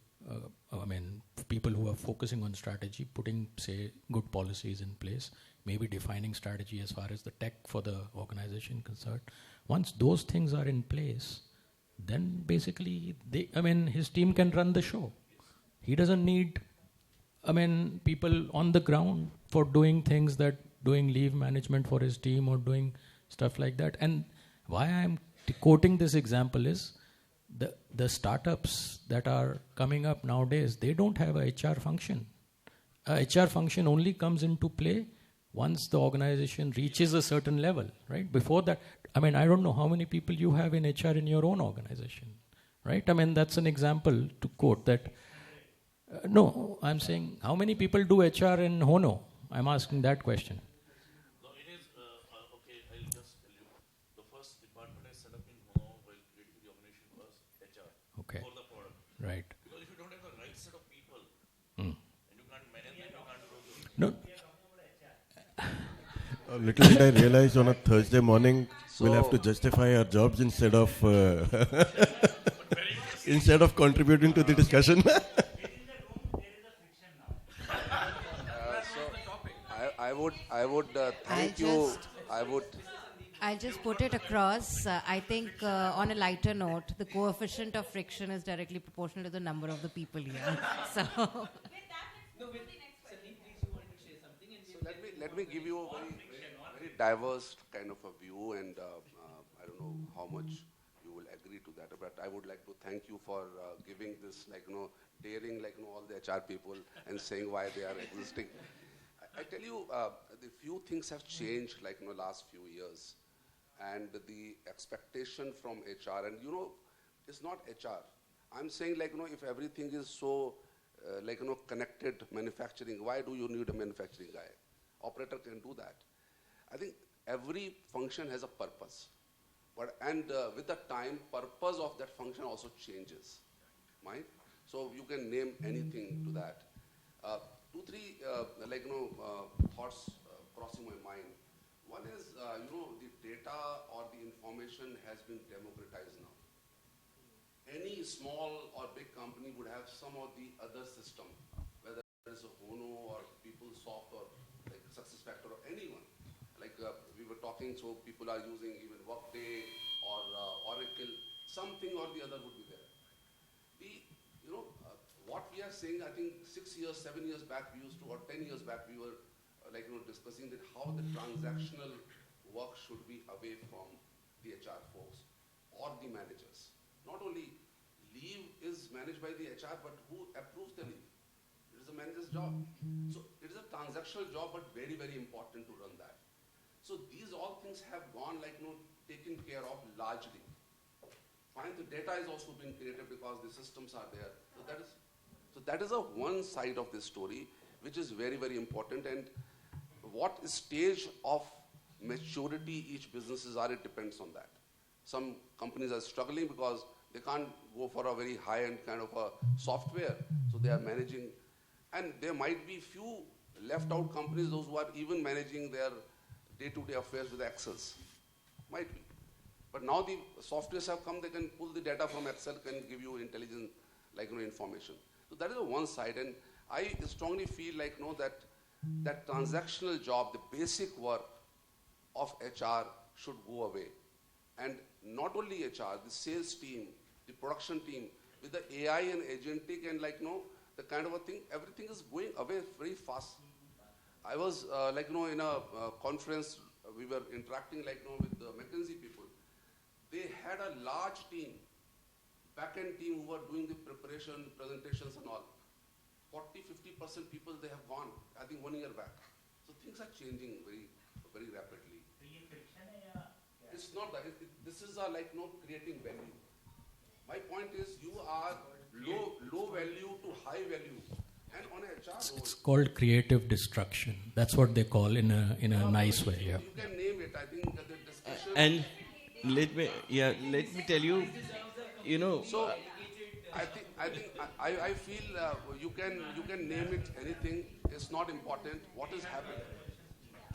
people who are focusing on strategy, putting, say, good policies in place, maybe defining strategy as far as the tech for the organization concerned. Once those things are in place, then basically, his team can run the show. He doesn't need, people on the ground for doing things doing leave management for his team or doing stuff like that. And why I'm quoting this example is the startups that are coming up nowadays, they don't have a HR function. A HR function only comes into play once the organization reaches a certain level, right? Before that, I don't know how many people you have in HR in your own organization, right? That's an example to quote that. No, I'm saying how many people do HR in HONO? I'm asking that question. No, it is, okay, I'll just tell you. The first department I set up in HONO while creating the organization was HR. Okay. For the product. Right. Because if you don't have the right set of people, and you can't manage them, you can't grow the No. Little did I realize on a Thursday morning, we'll have to justify our jobs instead of contributing to the discussion. just put it across, I think on a lighter note, the coefficient of friction is directly proportional to the number of the people here. So. Let me give you a very diverse kind of a view, and I don't know how much you will agree to that, but I would like to thank you for giving this, daring, all the HR people and saying why they are existing. I tell you, the few things have changed, last few years, and the expectation from HR, and it's not HR. I'm saying, if everything is so, connected manufacturing, why do you need a manufacturing guy? Operator can do that. I think every function has a purpose, and with the time, purpose of that function also changes, right? So you can name anything to that. Two, three, thoughts crossing my mind. One is, the data or the information has been democratized now. Any small or big company would have some of the other system, whether it's a HONO or PeopleSoft or SuccessFactors or anyone. We were talking, so people are using even Workday or Oracle, something or the other would be there. What we are saying, I think 6 years, 7 years back, we used to, or 10 years back, we were discussing that how the transactional work should be away from the HR folks or the managers. Not only leave is managed by the HR, but who approves the leave? It is the manager's job. So it is a transactional job, but very, very important to run that. So these all things have gone taken care of largely. Fine, the data is also being created because the systems are there. So that is a one side of this story, which is very, very important. And what stage of maturity each businesses are, it depends on that. Some companies are struggling because they can't go for a very high-end kind of a software, so they are managing. And there might be few left-out companies, those who are even managing their day-to-day affairs with Excels. Might be. But now the softwares have come, they can pull the data from Excel, can give you intelligent information. So that is the one side, and I strongly feel that transactional job, the basic work of HR should go away. And not only HR, the sales team, the production team, with the AI and agentic and the kind of a thing, everything is going away very fast. I was in a conference, we were interacting with the McKinsey people. They had a large team, back-end team who were doing the preparation, presentations and all. 40-50% people, they have gone, I think 1 year back. So things are changing very, very rapidly. It's not that, this is creating value. My point is you are low value to high value. And on a HR role, it's called creative destruction. That's what they call in a nice way. Yeah. You can name it. I think that the discussion. And let me tell you, So I feel you can name it anything. It's not important. What is happening?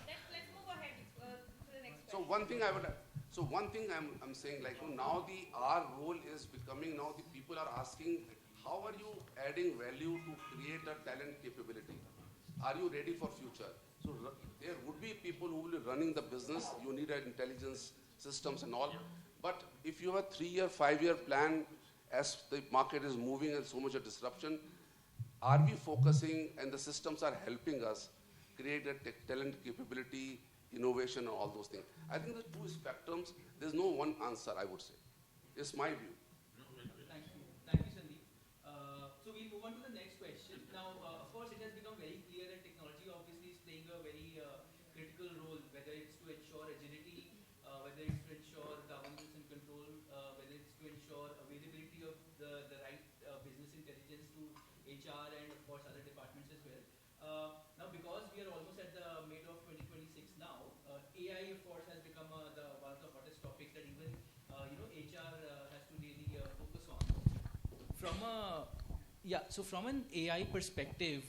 Let's move ahead to the next. So one thing I'm saying now our role is becoming, now the people are asking, how are you adding value to create a talent capability? Are you ready for future? So there would be people who will be running the business. You need intelligence systems and all. But if you have a 3-year, 5-year plan, as the market is moving and so much of disruption, are we focusing and the systems are helping us create a talent capability, innovation and all those things? I think the two spectrums, there's no one answer, I would say. It's my view. Thank you, Sandeep. So we'll move on to the next question. Now, of course, it has become very clear that technology obviously is playing a very critical role, whether it's to ensure agility, whether it's to ensure governance and control, whether it's to ensure availability of the right business intelligence to HR and, of course, other departments as well. Now, because we are almost at the mid of 2026 now, AI, of course, has become one of the hottest topics that even HR has to really focus on. From an AI perspective,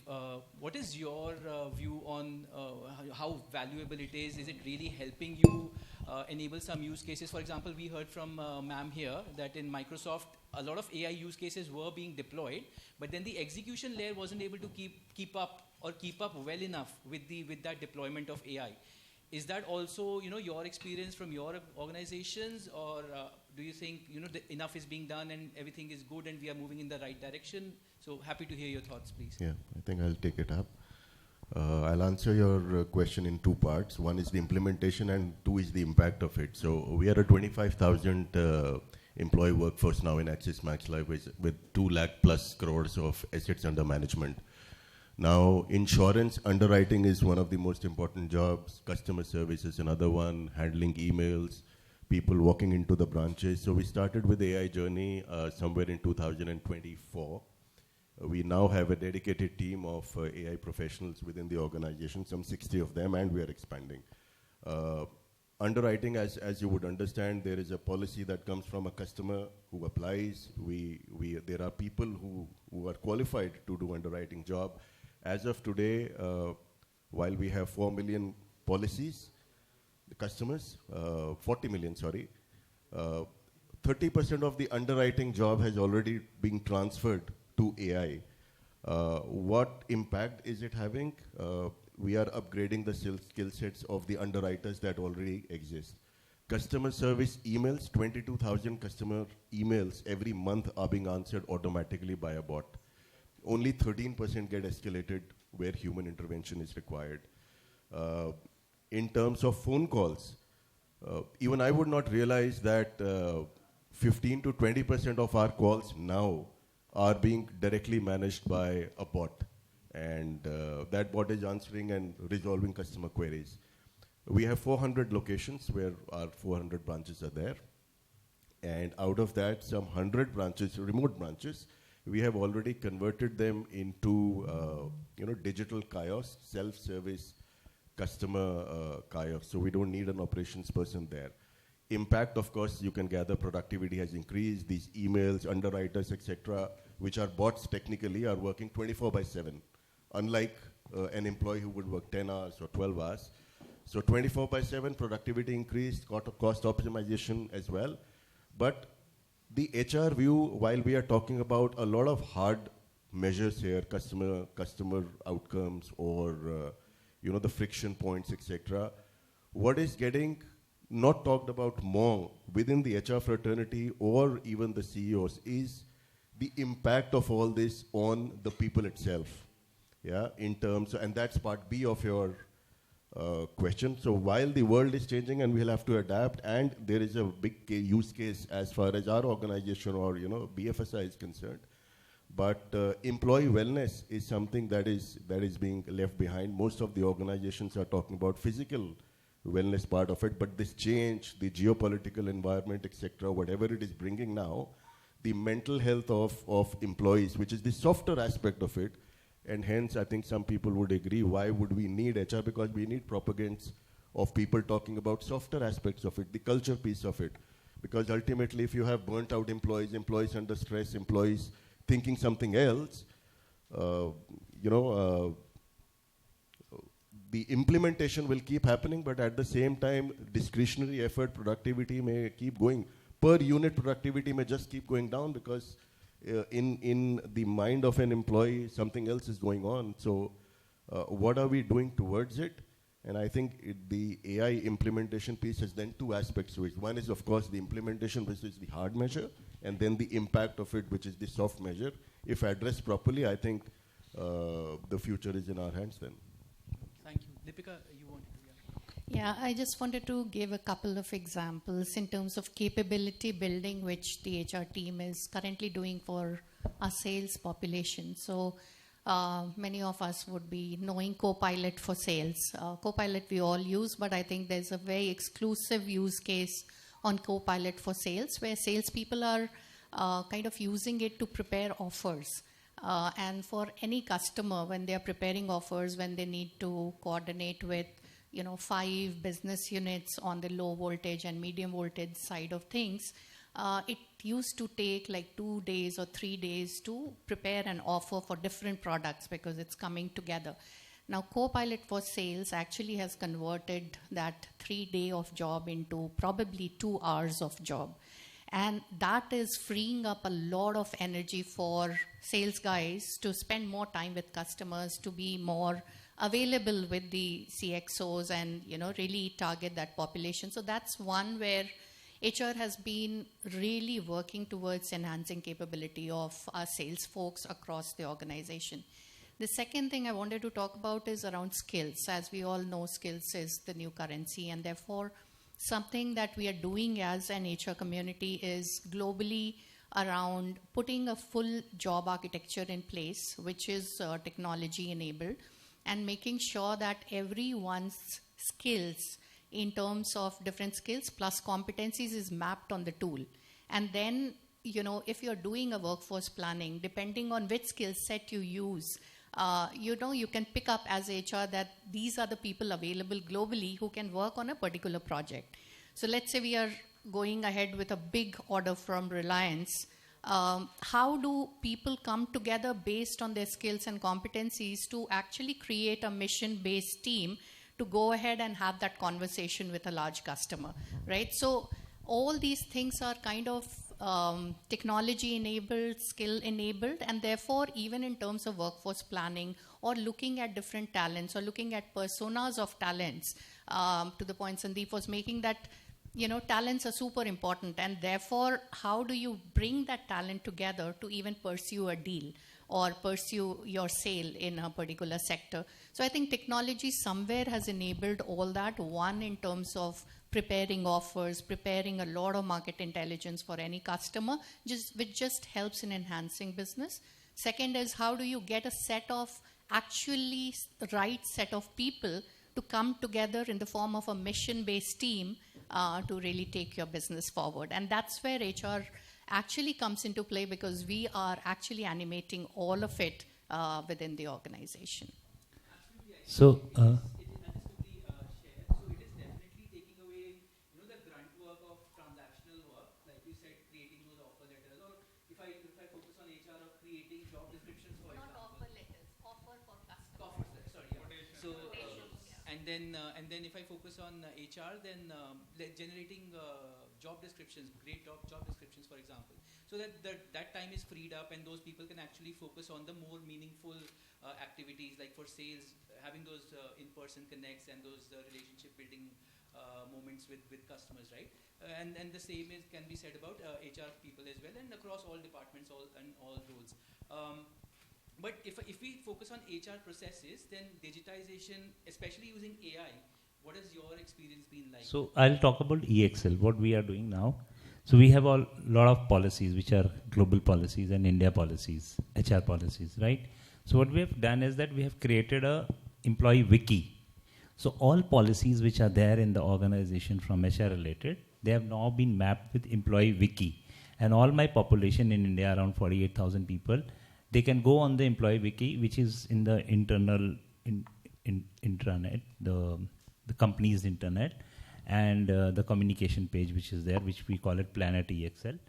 what is your view on how valuable it is? Is it really helping you enable some use cases? For example, we heard from ma'am here that in Microsoft, a lot of AI use cases were being deployed, but then the execution layer wasn't able to keep up well enough with that deployment of AI. is that also, your experience from your organizations, or do you think, enough is being done and everything is good and we are moving in the right direction? So happy to hear your thoughts, please. Yeah, I think I'll take it up. I'll answer your question in two parts. One is the implementation and two is the impact of it. So we are a 25,000 employee workforce now in Axis Max Life with 2 lakh plus crores of assets under management. Now, insurance underwriting is one of the most important jobs. Customer service is another one. Handling emails, people walking into the branches. So we started with the AI journey somewhere in 2024. We now have a dedicated team of AI professionals within the organization, some 60 of them, and we are expanding. Underwriting, as you would understand, there is a policy that comes from a customer who applies. There are people who are qualified to do underwriting job. As of today, while we have 4 million policies, the customers, 40 million, sorry, 30% of the underwriting job has already been transferred to AI. What impact is it having? We are upgrading the skill sets of the underwriters that already exist. Customer service emails, 22,000 customer emails every month are being answered automatically by a bot. Only 13% get escalated where human intervention is required. In terms of phone calls, even I would not realize that 15 to 20% of our calls now are being directly managed by a bot. And that bot is answering and resolving customer queries. We have 400 locations where our 400 branches are there. And out of that, some 100 branches, remote branches, we have already converted them into digital kiosks, self-service customer kiosks. So we don't need an operations person there. Impact, of course, you can gather productivity has increased. These emails, underwriters, etc., which are bots technically, are working 24/7. Unlike an employee who would work 10 hours or 12 hours. So 24/7 productivity increased, cost optimization as well. But the HR view, while we are talking about a lot of hard measures here, customer outcomes, or the friction points, etc., what is getting not talked about more within the HR fraternity or even the CEOs is the impact of all this on the people itself. Yeah, in terms, and that's part B of your question. So while the world is changing and we'll have to adapt, and there is a big use case as far as our organization or BFSI is concerned, but employee wellness is something that is being left behind. Most of the organizations are talking about physical wellness part of it, but this change, the geopolitical environment, etc., whatever it is bringing now, the mental health of employees, which is the softer aspect of it. And hence, I think some people would agree, why would we need HR? Because we need propaganda of people talking about softer aspects of it, the culture piece of it. Because ultimately, if you have burnt out employees under stress, employees thinking something else, the implementation will keep happening, but at the same time, discretionary effort, productivity may keep going. Per unit productivity may just keep going down because in the mind of an employee, something else is going on. So what are we doing towards it? And I think the AI implementation piece has then two aspects to it. One is, of course, the implementation, which is the hard measure, and then the impact of it, which is the soft measure. If addressed properly, I think the future is in our hands then. Thank you. Deepika, you wanted to? Yeah, I just wanted to give a couple of examples in terms of capability building, which the HR team is currently doing for our sales population. So many of us would be knowing Copilot for sales. Copilot we all use, but I think there's a very exclusive use case on Copilot for sales where salespeople are kind of using it to prepare offers. And for any customer, when they are preparing offers, when they need to coordinate with 5 business units on the low voltage and medium voltage side of things, it used to take like 2 days or 3 days to prepare an offer for different products because it's coming together. Now, Copilot for Sales actually has converted that 3-day of job into probably 2 hours of job. And that is freeing up a lot of energy for sales guys to spend more time with customers, to be more available with the CXOs and, really target that population. So that's one where HR has been really working towards enhancing capability of our sales folks across the organization. The second thing I wanted to talk about is around skills. As we all know, skills is the new currency, and therefore something that we are doing as an HR community is globally around putting a full job architecture in place, which is technology enabled, and making sure that everyone's skills in terms of different skills plus competencies is mapped on the tool. And then, if you're doing a workforce planning, depending on which skill set you use, you can pick up as HR that these are the people available globally who can work on a particular project. So let's say we are going ahead with a big order from Reliance. How do people come together based on their skills and competencies to actually create a mission-based team to go ahead and have that conversation with a large customer, right? So all these things are kind of technology-enabled, skill-enabled, and therefore even in terms of workforce planning or looking at different talents or looking at personas of talents, to the point Sandeep was making, that talents are super important, and therefore how do you bring that talent together to even pursue a deal or pursue your sale in a particular sector. So I think technology somewhere has enabled all that, one in terms of preparing offers, preparing a lot of market intelligence for any customer, which just helps in enhancing business. Second is, how do you get a set of actually right set of people to come together in the form of a mission-based team to really take your business forward. And that's where HR actually comes into play, because we are actually animating all of it within the organization. So, and then if I focus on HR, then generating job descriptions, great job descriptions, for example, so that time is freed up and those people can actually focus on the more meaningful activities, like for sales, having those in-person connects and those relationship building moments with customers, right? And the same can be said about HR people as well, and across all departments and all roles. But if we focus on HR processes, then digitization, especially using AI, what has your experience been like? So I'll talk about EXL, what we are doing now. So we have a lot of policies, which are global policies and India policies, HR policies, right? So what we have done is that we have created a employee wiki. So all policies which are there in the organization from HR related, they have now been mapped with employee wiki. And all my population in India, around 48,000 people, they can go on the employee wiki, which is in the internal intranet, the company's internet, and the communication page which is there, which we call it Planet EXL.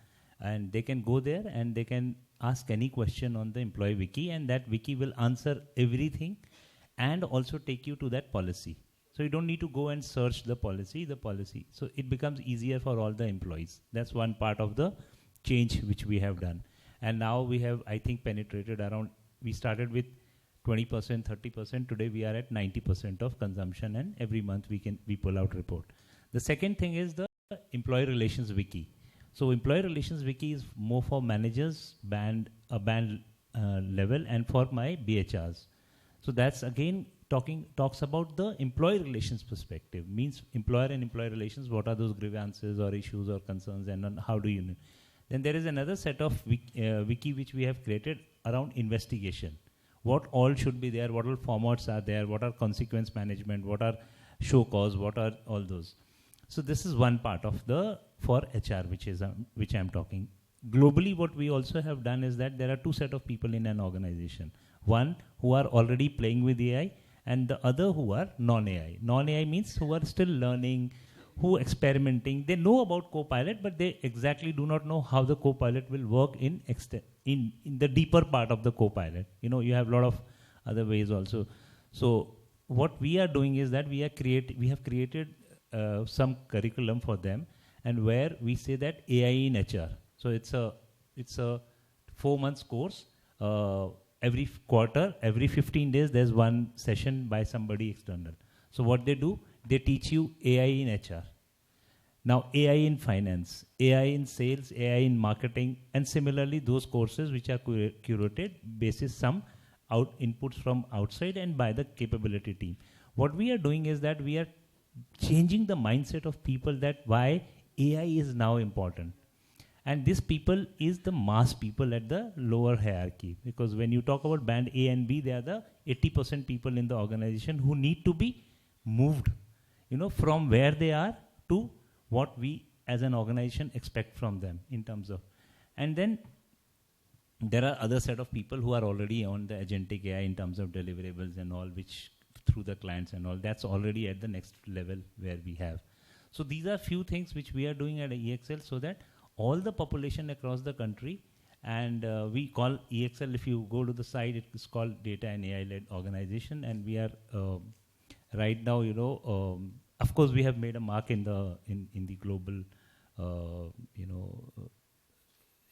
And they can go there and they can ask any question on the employee wiki, and that wiki will answer everything and also take you to that policy. So you don't need to go and search the policy. So it becomes easier for all the employees. That's one part of the change which we have done. And now we have, I think, penetrated around, we started with 20%, 30%. Today we are at 90% of consumption, and every month we pull out report. The second thing is the employee relations wiki. So employee relations wiki is more for managers, band level, and for my BHRs. So that's again talks about the employee relations perspective, means employer and employee relations, what are those grievances or issues or concerns, and how do you. Then there is another set of wiki which we have created around investigation. What all should be there, what all formats are there, what are consequence management, what are show cause, what are all those. So this is one part of for HR, which I'm talking. Globally, what we also have done is that there are two set of people in an organization. One who are already playing with AI, and the other who are non-AI. Non-AI means who are still learning, who experimenting. They know about Copilot, but they exactly do not know how the Copilot will work in the deeper part of the Copilot. You have a lot of other ways also. So what we are doing is that we have created some curriculum for them, and where we say that AI in HR. So it's a 4 months course, every quarter, every 15 days, there's one session by somebody external. So what they do, they teach you AI in HR. Now AI in finance, AI in sales, AI in marketing, and similarly those courses which are curated basis some inputs from outside and by the capability team. What we are doing is that we are changing the mindset of people that why AI is now important. And this people is the mass people at the lower hierarchy, because when you talk about band A and B, they are the 80% people in the organization who need to be moved, from where they are to what we as an organization expect from them in terms of. And then there are other set of people who are already on the agentic AI in terms of deliverables and all, which through the clients and all, that's already at the next level where we have. So these are few things which we are doing at EXL so that all the population across the country, and we call EXL, if you go to the site, it is called Data and AI-led Organization, and we are right now, of course, we have made a mark in the global,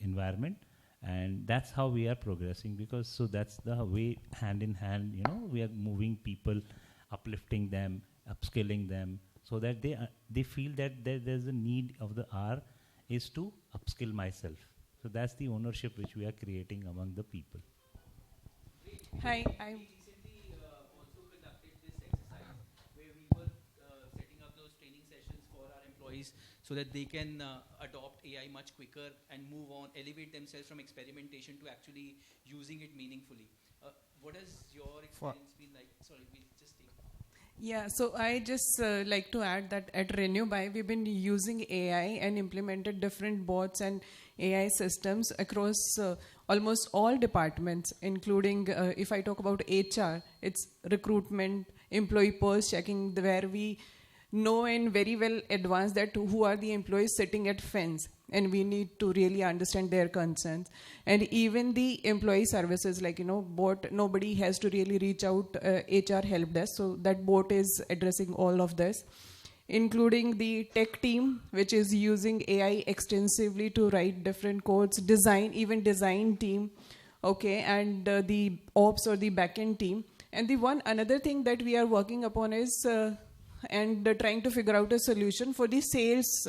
environment, and that's how we are progressing. Because so that's the way, hand in hand, we are moving people, uplifting them, upskilling them, so that they feel that there's a need of the hour is to upskill myself. So that's the ownership which we are creating among the people. Hi, We recently also conducted this exercise where we were setting up those training sessions for our employees so that they can adopt AI much quicker and move on, elevate themselves from experimentation to actually using it meaningfully. What has your experience been like? Sorry, we'll just take. Yeah, so I just like to add that at RenewBuy, we've been using AI and implemented different bots and AI systems across almost all departments, including if I talk about HR, it's recruitment, employee pulse checking, where we know in very well advance that who are the employees sitting at fence, and we need to really understand their concerns. And even the employee services, like, bot, nobody has to really reach out HR help desk, so that bot is addressing all of this, including the tech team, which is using AI extensively to write different codes, even design team, okay, and the ops or the backend team. And the another thing that we are working upon is trying to figure out a solution for the sales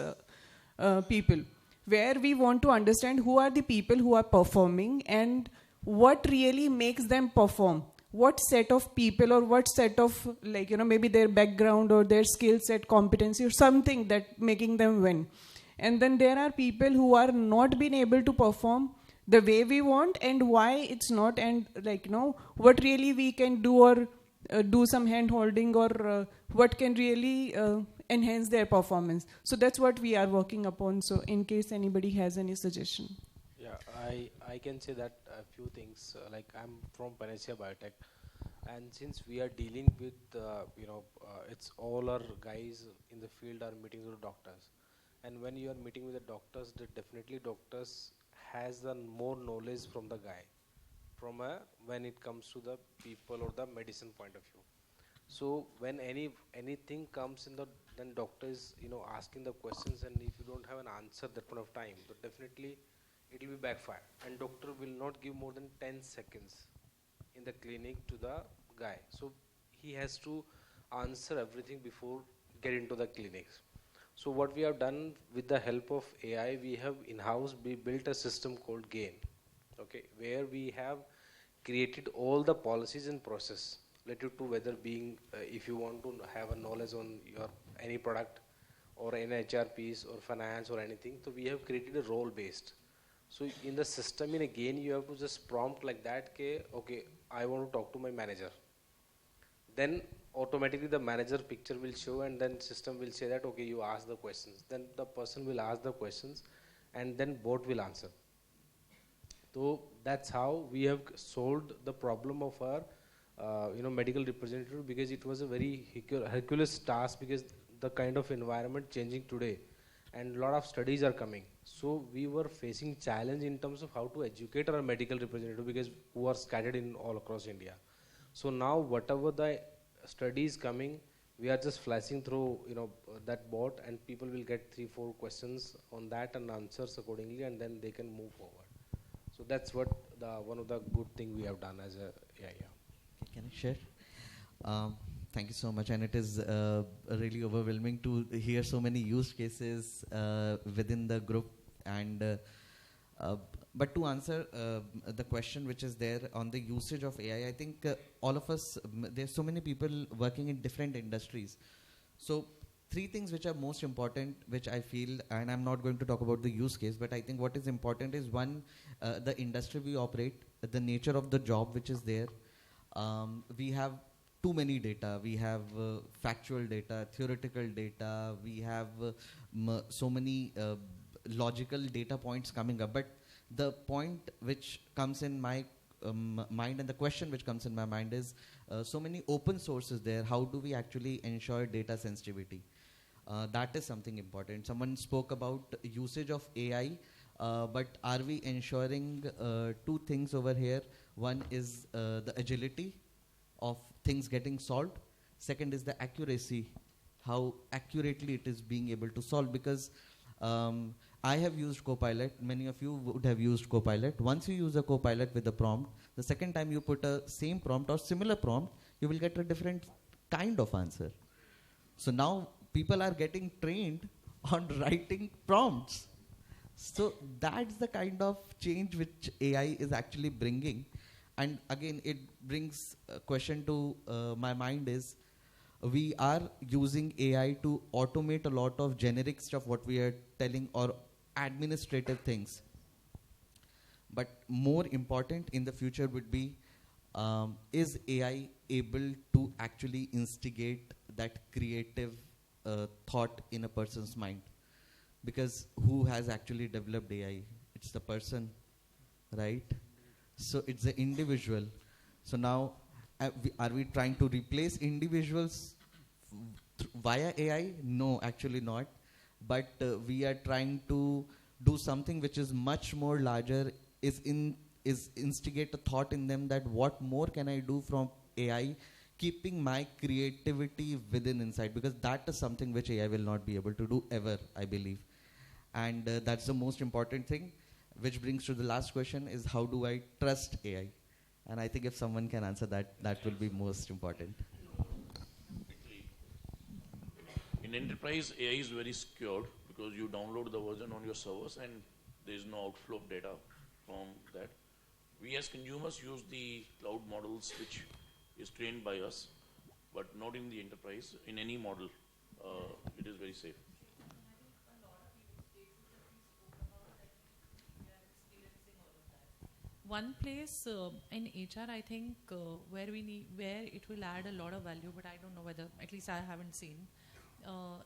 people, where we want to understand who are the people who are performing and what really makes them perform. What set of people or what set of, maybe their background or their skill set, competency or something that making them win. And then there are people who are not being able to perform the way we want and why it's not, and what really we can do, or do some hand holding, or what can really enhance their performance. So that's what we are working upon. So in case anybody has any suggestion. Yeah, I can say that a few things. I'm from Panacea Biotech, and since we are dealing with, it's all our guys in the field are meeting with doctors. And when you are meeting with the doctors, definitely doctors has the more knowledge from the guy, when it comes to the people or the medicine point of view. So when anything comes in then doctor is asking the questions, and if you don't have an answer at that point of time, so definitely it will be backfire, and doctor will not give more than 10 seconds in the clinic to the guy. So he has to answer everything before get into the clinics. So what we have done with the help of AI, we have in-house built a system called GAIN, okay, where we have created all the policies and process related to whether if you want to have a knowledge on your any product or an HR piece or finance or anything, so we have created a role based. So in the system, again, you have to just prompt like that, okay, I want to talk to my manager. Then automatically the manager picture will show, and then system will say that, okay, you ask the questions. Then the person will ask the questions, and then bot will answer. So that's how we have solved the problem of our medical representative, because it was a very Herculean task, because the kind of environment changing today, and a lot of studies are coming. So we were facing challenge in terms of how to educate our medical representative, because who are scattered in all across India. So now whatever the studies coming, we are just flashing through that bot, and people will get 3-4 questions on that and answers accordingly, and then they can move forward. So that's what one of the good thing we have done as a Can I share? Thank you so much, and it is really overwhelming to hear so many use cases within the group. And but to answer the question which is there on the usage of AI, I think all of us, there's so many people working in different industries. So 3 things which are most important, which I feel, and I'm not going to talk about the use case, but I think what is important is one, the industry we operate, the nature of the job which is there. We have too many data. We have factual data, theoretical data. We have so many logical data points coming up. But the point which comes in my mind, and the question which comes in my mind is, so many open sources there. How do we actually ensure data sensitivity? That is something important. Someone spoke about usage of AI, but are we ensuring 2 things over here? One is the agility of things getting solved. Second is the accuracy, how accurately it is being able to solve. Because I have used Copilot. Many of you would have used Copilot. Once you use a Copilot with a prompt, the second time you put a same prompt or similar prompt, you will get a different kind of answer. So now people are getting trained on writing prompts. So that's the kind of change which AI is actually bringing. And again, it brings a question to my mind is, we are using AI to automate a lot of generic stuff, what we are telling, or administrative things. But more important in the future would be, is AI able to actually instigate that creative thought in a person's mind? Because who has actually developed AI? It's the person, right? So it's the individual. So now, are we trying to replace individuals via AI? No, actually not. But we are trying to do something which is much more larger, is instigate a thought in them that what more can I do from AI, keeping my creativity within inside, because that is something which AI will not be able to do ever, I believe. And that's the most important thing, which brings to the last question is, how do I trust AI? And I think if someone can answer that, that will be most important. In enterprise, AI is very secured because you download the version on your servers and there is no outflow of data from that. We as consumers use the cloud models which is trained by us, but not in the enterprise. In any model, it is very safe. One place in HR, I think, where it will add a lot of value, but I don't know whether, at least I haven't seen.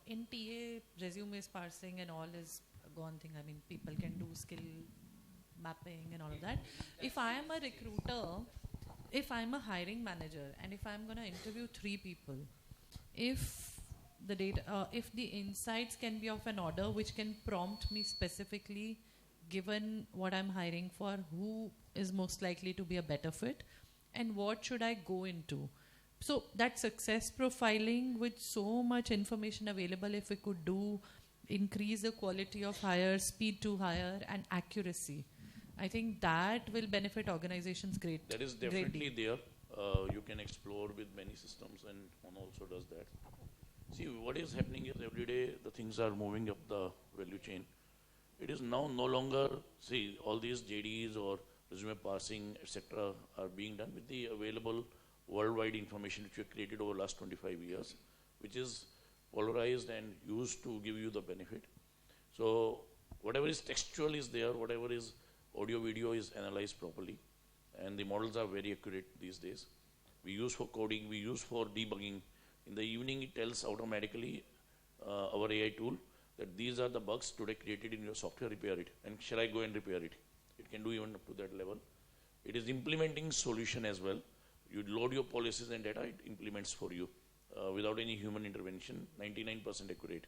In TA, resumes parsing and all is a gone thing. I mean, people can do skill mapping and all of that. If I am a recruiter, if I'm a hiring manager, and if I'm going to interview 3 people, if the data, if the insights can be of an order which can prompt me specifically, given what I'm hiring for, who is most likely to be a better fit, and what should I go into? So that success profiling with so much information available, if we could do, increase the quality of hire, speed to hire, and accuracy, I think that will benefit organizations greatly. That is definitely there. You can explore with many systems, and HONO also does that. See, what is happening is every day the things are moving up the value chain. It is now no longer, see, all these JDs or resume parsing, etc., are being done with the available worldwide information which we have created over the last 25 years, which is polarized and used to give you the benefit. So whatever is textual is there, whatever is audio video is analyzed properly, and the models are very accurate these days. We use for coding, we use for debugging. In the evening it tells automatically, our AI tool, that these are the bugs today created in your software, repair it, and shall I go and repair it? It can do even up to that level. It is implementing solution as well. You load your policies and data, it implements for you without any human intervention, 99% accurate.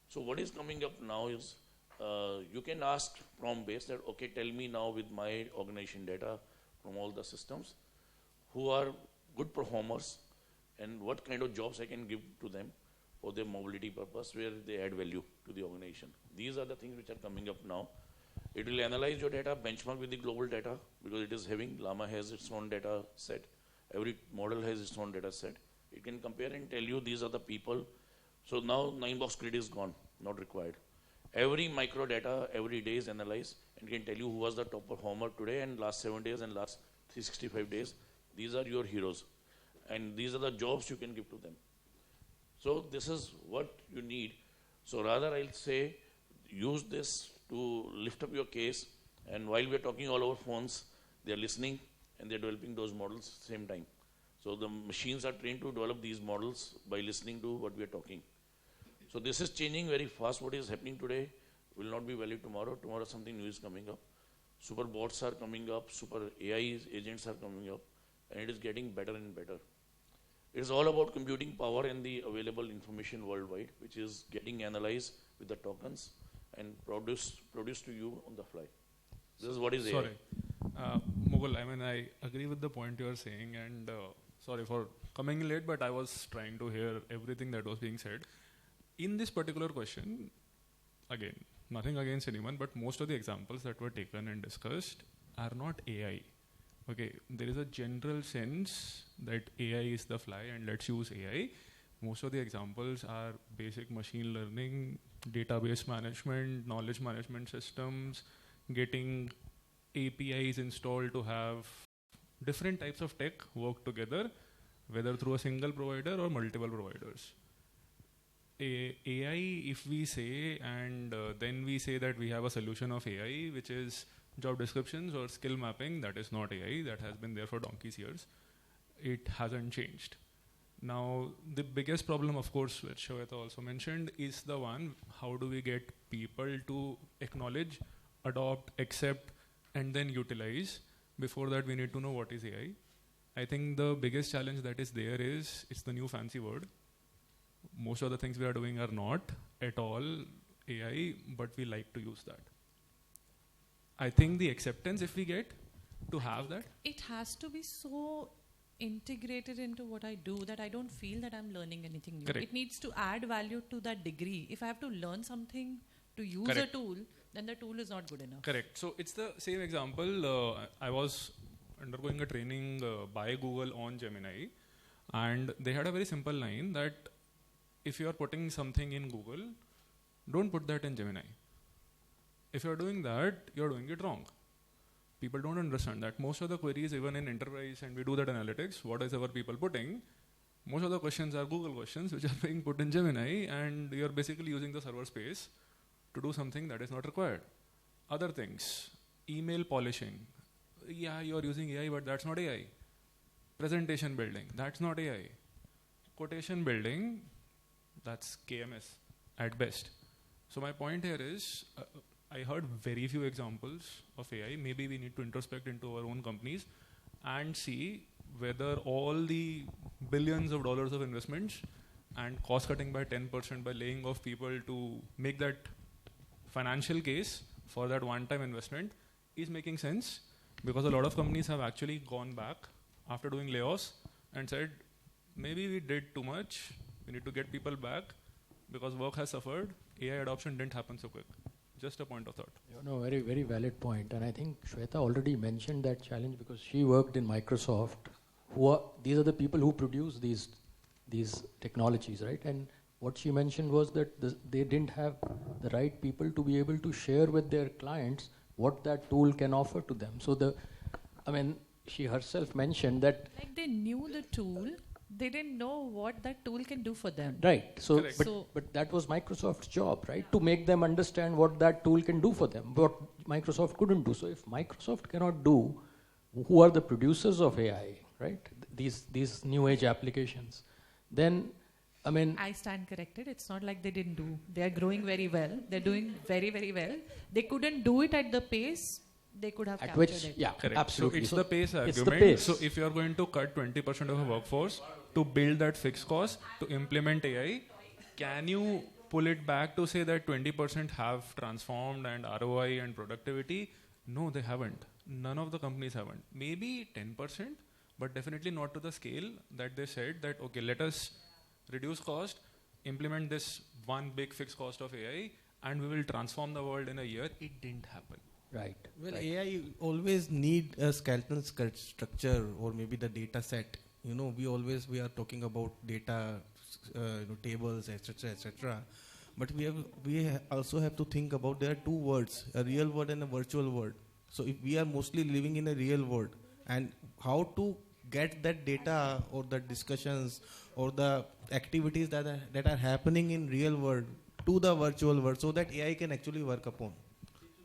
So what is coming up now is, you can ask prompt based that, okay, tell me now with my organization data from all the systems, who are good performers and what kind of jobs I can give to them for their mobility purpose, where they add value to the organization. These are the things which are coming up now. It will analyze your data, benchmark with the global data, because it is having, Llama has its own data set. Every model has its own data set. It can compare and tell you these are the people. So now 9-box grid is gone, not required. Every micro data every day is analyzed and can tell you who was the top performer today and last 7 days and last 365 days. These are your heroes. And these are the jobs you can give to them. So this is what you need. So rather I'll say, use this to lift up your case. And while we're talking all over phones, they're listening and they're developing those models at the same time. So the machines are trained to develop these models by listening to what we're talking. So this is changing very fast. What is happening today will not be valid tomorrow. Tomorrow something new is coming up. Super bots are coming up. Super AI agents are coming up. And it is getting better and better. It is all about computing power and the available information worldwide, which is getting analyzed with the tokens and produced to you on the fly. This is what is AI. Sorry. Mughal, I mean, I agree with the point you are saying, and sorry for coming late, but I was trying to hear everything that was being said. In this particular question, again, nothing against anyone, but most of the examples that were taken and discussed are not AI. Okay, there is a general sense that AI is the fly and let's use AI. Most of the examples are basic machine learning, database management, knowledge management systems, getting APIs installed to have different types of tech work together, whether through a single provider or multiple providers. AI, if we say, and then we say that we have a solution of AI, which is job descriptions or skill mapping, that is not AI, that has been there for donkey's years. It hasn't changed. Now, the biggest problem, of course, which Shweta also mentioned, is the one, how do we get people to acknowledge, adopt, accept, and then utilize? Before that, we need to know what is AI. I think the biggest challenge that is there is, it's the new fancy word. Most of the things we are doing are not at all AI, but we like to use that. I think the acceptance, if we get to have that. It has to be so integrated into what I do that I don't feel that I'm learning anything new. Correct. It needs to add value to that degree. If I have to learn something to use Correct. a tool, then the tool is not good enough. Correct. So it's the same example. I was undergoing a training by Google on Gemini, and they had a very simple line that if you are putting something in Google, don't put that in Gemini. If you are doing that, you are doing it wrong. People don't understand that. Most of the queries, even in enterprise, and we do that analytics, what is our people putting? Most of the questions are Google questions, which are being put in Gemini, and you're basically using the server space to do something that is not required. Other things, email polishing. Yeah, you're using AI, but that's not AI. Presentation building, that's not AI. Quotation building, that's KMS at best. So my point here is, I heard very few examples of AI. Maybe we need to introspect into our own companies and see whether all the billions of dollars of investments and cost cutting by 10% by laying off people to make that financial case for that one-time investment is making sense, because a lot of companies have actually gone back after doing layoffs and said, maybe we did too much, we need to get people back because work has suffered, AI adoption didn't happen so quick. Just a point of thought. Very, very valid point. And I think Shweta already mentioned that challenge because she worked in Microsoft. These are the people who produce these technologies, right? And what she mentioned was that they didn't have the right people to be able to share with their clients what that tool can offer to them. So she herself mentioned that. Like they knew the tool, they didn't know what that tool can do for them. Right. But that was Microsoft's job, right? To make them understand what that tool can do for them, what Microsoft couldn't do. So if Microsoft cannot do, who are the producers of AI, right? These new age applications. Then, I stand corrected. It's not like they didn't do. They are growing very well. They're doing very, very well. They couldn't do it at the pace they could have captured it. Yeah, correct. Absolutely. So it's the pace argument. It's the pace. So if you're going to cut 20% of a workforce to build that fixed cost, to implement AI, can you pull it back to say that 20% have transformed and ROI and productivity? No, they haven't. None of the companies haven't. Maybe 10%, but definitely not to the scale that they said that, okay, let us reduce cost, implement this one big fixed cost of AI, and we will transform the world in a year. It didn't happen. Right. Well, right. AI always need a skeleton structure or maybe the data set. We are talking about data, tables, etc., etc. But we also have to think about there are two words, a real world and a virtual world. So if we are mostly living in a real world, and how to get that data or the discussions or the activities that are happening in real world to the virtual world, so that AI can actually work upon.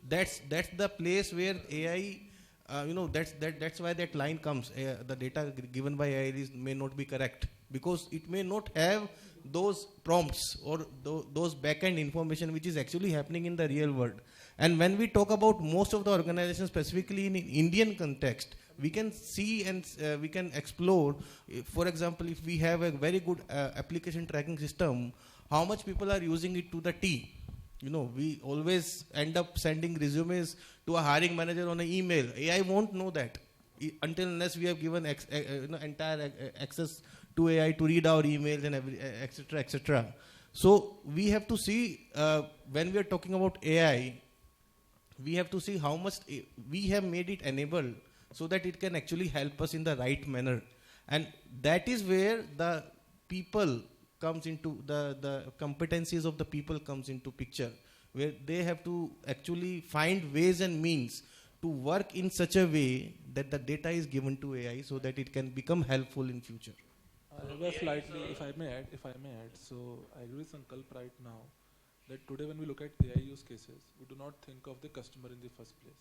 That's the place where AI, that's why that line comes. The data given by AI may not be correct because it may not have those prompts or those back-end information which is actually happening in the real world. And when we talk about most of the organizations, specifically in Indian context, we can see and we can explore. For example, if we have a very good application tracking system, how much people are using it to the T. We always end up sending resumes to a hiring manager on an email. AI won't know that until unless we have given entire access to AI to read our emails and etc., etc. So we have to see when we are talking about AI, we have to see how much we have made it enabled so that it can actually help us in the right manner. And that is where the people comes into the competencies of the people comes into picture, where they have to actually find ways and means to work in such a way that the data is given to AI so that it can become helpful in future. Slightly, if I may add, so I agree with Sankalp right now that today when we look at AI use cases, we do not think of the customer in the first place.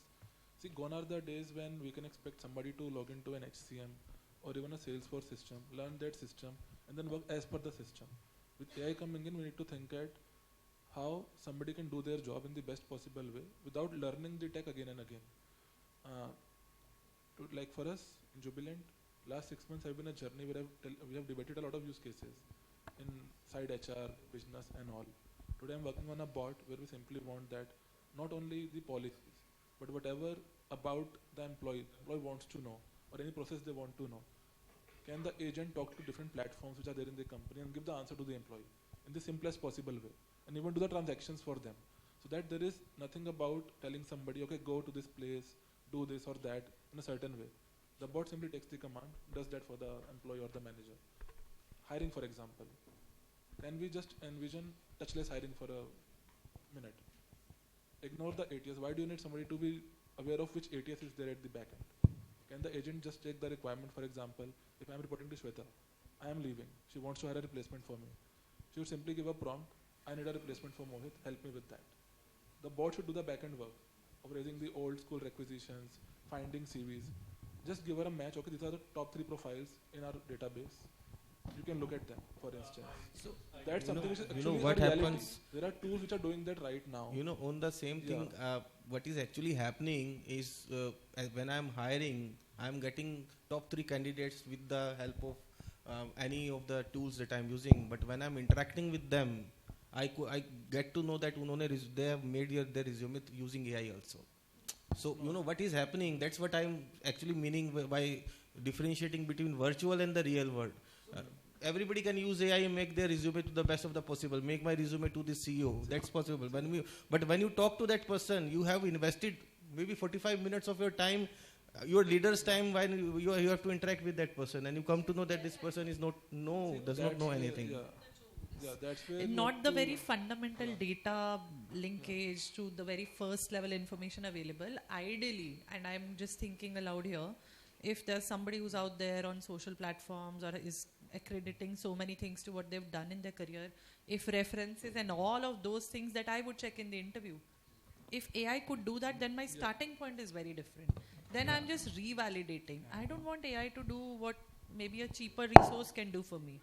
See, gone are the days when we can expect somebody to log into an HCM or even a Salesforce system, learn that system, and then work as per the system. With AI coming in, we need to think at how somebody can do their job in the best possible way without learning the tech again and again. Like for us, in Jubilant, last 6 months have been a journey where we have debated a lot of use cases inside HR, business and all. Today I'm working on a bot where we simply want that not only the policies, but whatever about the employee wants to know or any process they want to know. Can the agent talk to different platforms which are there in the company and give the answer to the employee in the simplest possible way and even do the transactions for them, so that there is nothing about telling somebody, okay, go to this place, do this or that in a certain way. The bot simply takes the command, does that for the employee or the manager. Hiring, for example. Can we just envision touchless hiring for a minute? Ignore the ATS. Why do you need somebody to be aware of which ATS is there at the back end? Can the agent just take the requirement, for example, if I am reporting to Shweta, I am leaving, she wants to hire a replacement for me. She would simply give a prompt, I need a replacement for Mohit, help me with that. The bot should do the back end work of raising the old school requisitions, finding CVs. Just give her a match, okay, these are the top 3 profiles in our database. You can look at them, for instance. So that's something which is actually what happens. There are tools which are doing that right now. On the same thing, what is actually happening is when I'm hiring, I'm getting top 3 candidates with the help of any of the tools that I'm using. But when I'm interacting with them, I get to know that they have made their resume using AI also. So what is happening. That's what I'm actually meaning by differentiating between virtual and the real world. Everybody can use AI and make their resume to the best of the possible. Make my resume to the CEO. That's possible. But when you talk to that person, you have invested maybe 45 minutes of your time, your leader's time, when you have to interact with that person, and you come to know that this person does not know anything. Yeah, that's where not the very fundamental data linkage to the very first level information available. Ideally, and I'm just thinking aloud here, if there's somebody who's out there on social platforms or is accrediting so many things to what they've done in their career, if references and all of those things that I would check in the interview, if AI could do that, then my starting point is very different. Then I'm just revalidating. I don't want AI to do what maybe a cheaper resource can do for me.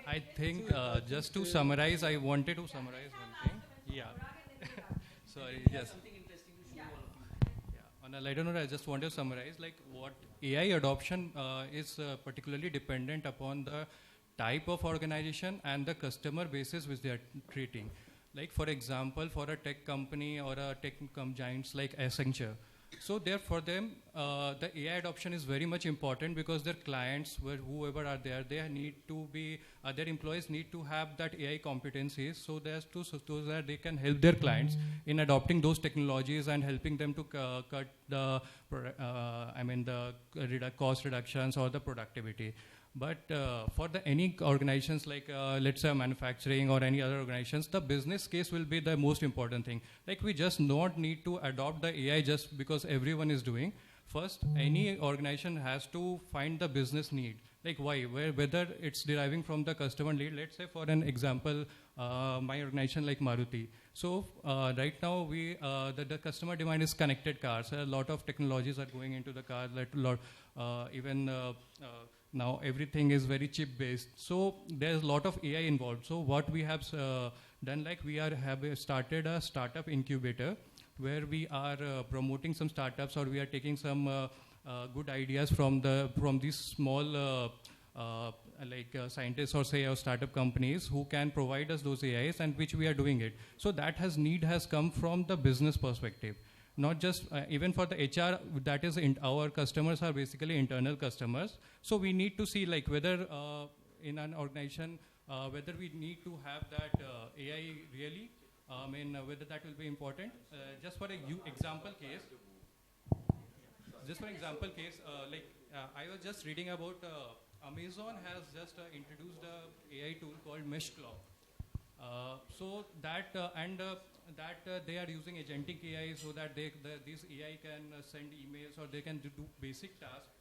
I think just to summarize, I wanted to summarize one thing. Yeah. Sorry, yes. Yeah. On a lighter note, I just want to summarize like what AI adoption is particularly dependent upon the type of organization and the customer basis which they are treating. Like for example, for a tech company or a tech giants like Accenture, So there for them, the AI adoption is very much important because their clients, whoever are there, they need to be, their employees need to have that AI competencies so that they can help their clients in adopting those technologies and helping them to cut the, the cost reductions or the productivity. But for any organizations like let's say manufacturing or any other organizations, the business case will be the most important thing. Like we just not need to adopt the AI just because everyone is doing. First, any organization has to find the business need. Like why? Whether it's deriving from the customer need. Let's say for an example, my organization like Maruti. So right now the customer demand is connected cars. A lot of technologies are going into the car. Now everything is very chip based, so there's a lot of AI involved. So what we have done, like we have started a startup incubator where we are promoting some startups, or we are taking some good ideas from these small scientists or startup companies who can provide us those AIs, and which we are doing it. So that need has come from the business perspective. Not just, even for the HR, that is, our customers are basically internal customers. So we need to see like whether in an organization, whether we need to have that AI really, whether that will be important. Just for an example case, I was just reading about Amazon has just introduced a AI tool called Mesh Clock. So that they are using agentic AI so that this AI can send emails, or they can do basic tasks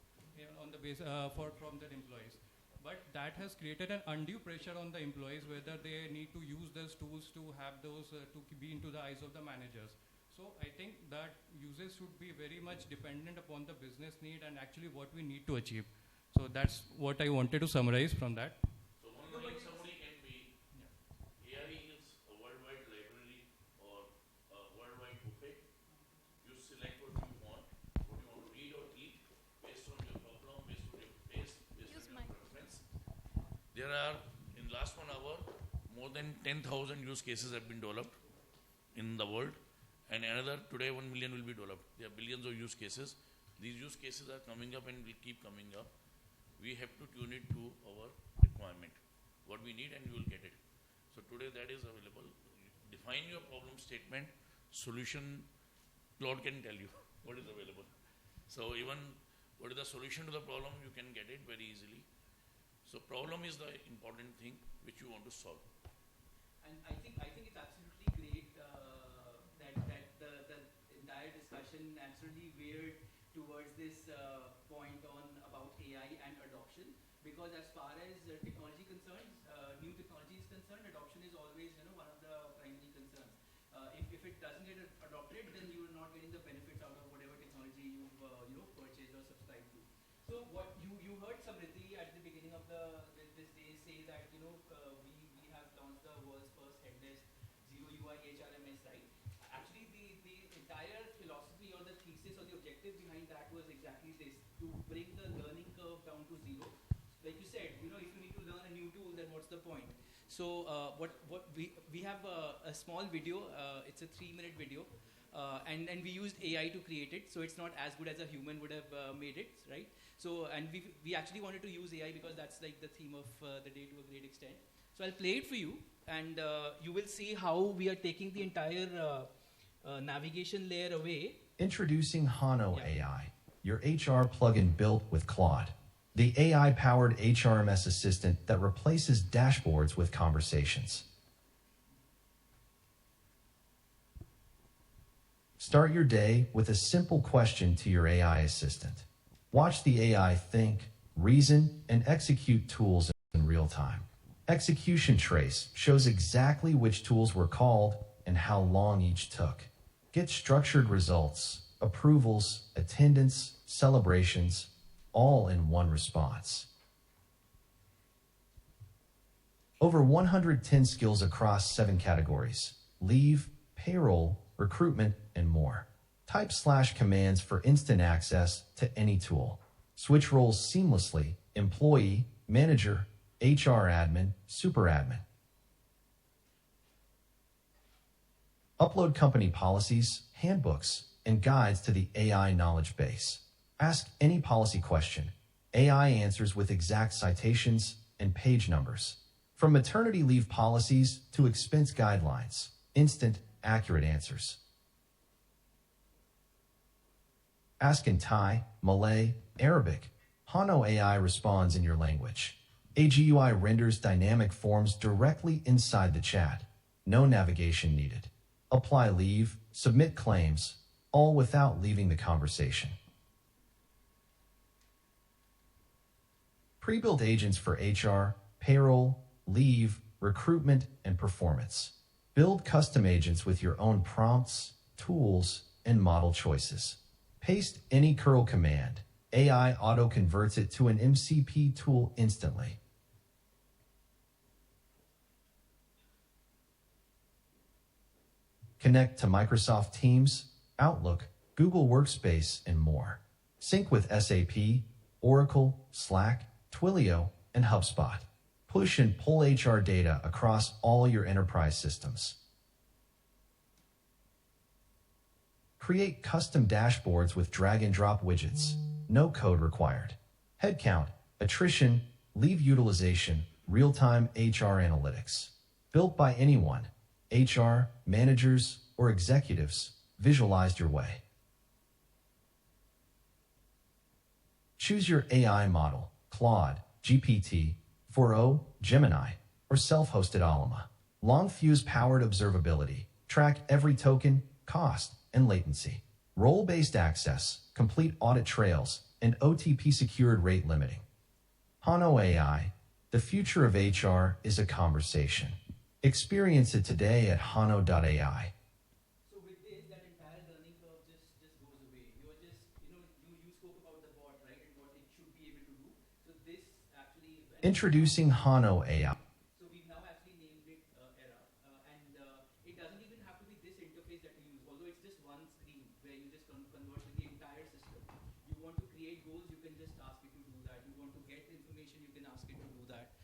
on the base from their employees. But that has created an undue pressure on the employees, whether they need to use those tools to have those to be into the eyes of the managers. So I think that usage should be very much dependent upon the business need and actually what we need to achieve. So that's what I wanted to summarize from that. So one line summary can be, AI is a worldwide library or a worldwide buffet. You select what you want to read or eat based on your problem, based on your taste, based on your preference. There are, in last 1 hour, more than 10,000 use cases have been developed in the world, and another today 1 million will be developed. There are billions of use cases. These use cases are coming up and will keep coming up. We have to tune it to our requirement, what we need, and you will get it. So today that is available. Define your problem statement, solution, Claude can tell you what is available. So even what is the solution to the problem, you can get it very easily. So problem is the important thing which you want to solve. And I think it's absolutely great that the entire discussion naturally veered towards this point about AI and adoption, because as far as technology concerns, new technology is concerned, adoption is always one of the primary concerns. If it doesn't get adopted, then you are not getting the benefits out of whatever technology you've purchased or subscribed to. So what you heard Samriddhi at the beginning of this day say that we have launched the world's first headless zero UI HRMS site. Actually, the entire philosophy or the thesis or the objective behind that was exactly this: to bring the learning curve down to zero. Like you said, if you need to learn a new tool, then what's the point? So what we have a small video. It's a 3-minute video, and we used AI to create it. So it's not as good as a human would have made it, right? So and we actually wanted to use AI because that's like the theme of the day to a great extent. So I'll play it for you, and you will see how we are taking the entire navigation layer away. Introducing HONO.ai, your HR plugin built with Claude, the AI-powered HRMS assistant that replaces dashboards with conversations. Start your day with a simple question to your AI assistant. Watch the AI think, reason, and execute tools in real time. Execution trace shows exactly which tools were called and how long each took. Get structured results, approvals, attendance, celebrations, all in one response. Over 110 skills across 7 categories: leave, payroll, recruitment, and more. Type /commands for instant access to any tool. Switch roles seamlessly: employee, manager, HR admin, super admin. Upload company policies, handbooks, and guides to the AI knowledge base. Ask any policy question. AI answers with exact citations and page numbers. From maternity leave policies to expense guidelines, instant, accurate answers. Ask in Thai, Malay, Arabic. HONO.ai responds in your language. AGUI renders dynamic forms directly inside the chat. No navigation needed. Apply leave, submit claims, all without leaving the conversation. Pre-built agents for HR, payroll, leave, recruitment, and performance. Build custom agents with your own prompts, tools, and model choices. Paste any curl command. AI auto-converts it to an MCP tool instantly. Connect to Microsoft Teams, Outlook, Google Workspace, and more. Sync with SAP, Oracle, Slack, Twilio, and HubSpot. Push and pull HR data across all your enterprise systems. Create custom dashboards with drag and drop widgets. No code required. Headcount, attrition, leave utilization, real-time HR analytics. Built by anyone, HR, managers, or executives, visualized your way. Choose your AI model, Claude, GPT, 4o, Gemini, or self-hosted Alma. Long fuse-powered observability. Track every token, cost, and latency. Role-based access, complete audit trails, and OTP-secured rate limiting. HONO.ai, the future of HR is a conversation. Experience it today at HONO.ai. So with this, that entire learning curve just goes away. You spoke about the bot, right, and what it should be able to do. So this actually is Introducing HONO.ai. So we've now actually named it Era, and it doesn't even have to be this interface that you use, although it's just one screen where you just converse with the entire system. You want to create goals, you can just ask it to do that. You want to get information, you can ask it to do that.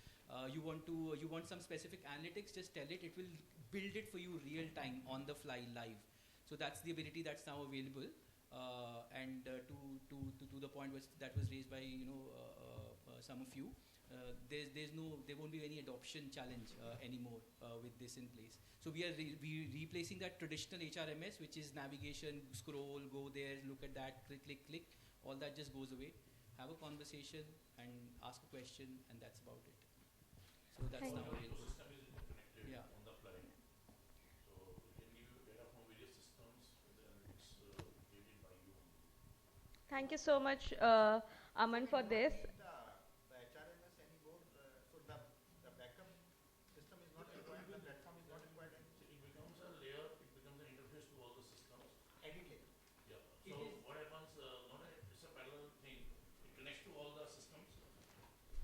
You want some specific analytics, just tell it. It will build it for you real time, on the fly, live. So that's the ability that's now available. And to the point that was raised by some of you, there won't be any adoption challenge anymore with this in place. So we are replacing that traditional HRMS, which is navigation, scroll, go there, look at that, click. All that just goes away. Have a conversation and ask a question, and that's about it. So that's now available. Yeah. On the fly. So we can give you data from various systems with the analytics created by you. Thank you so much, Aman, for this. The HRMS anymore, so the backup system is not required, the platform is not required. It becomes a layer, it becomes an interface to all the systems. Edit layer. Yeah. So what happens, it's a parallel thing. It connects to all the systems.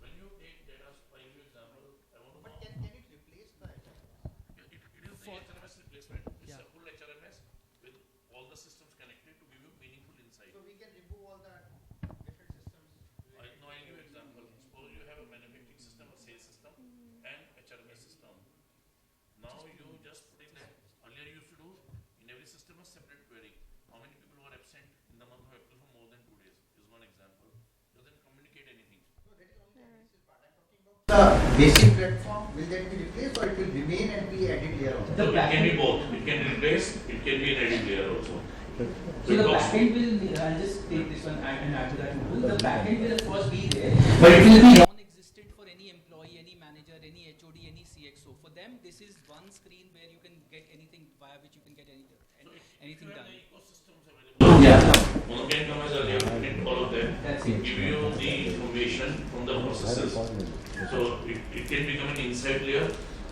When you take data, for example, I want to know. But can it replace the HRMS? It is the HRMS replacement. It's a full HRMS with all the systems connected to give you meaningful insight. So we can remove all the different systems. I give you an example. Suppose you have a manufacturing system, a sales system, and HRMS system. Now you just put in that. Earlier you used to do in every system a separate query. How many people were absent in the month of April for more than 2 days is one example. Doesn't communicate anything. No, that is only the basis part. I'm talking about the basic platform. Will that be replaced or it will remain and be added layer also? So it can be both. It can replace, it can be an added layer also. So the backend will, I'll just take this one and add to that. The backend will of course be there, but it will be non-existent for any employee, any manager, any HOD, any CXO. For them, this is one screen where you can get anything, via which you can get anything done. The ecosystems available. Yeah. One can come as a layer and all of them. That's it. Give you the information from the processes. So it can become an insight layer,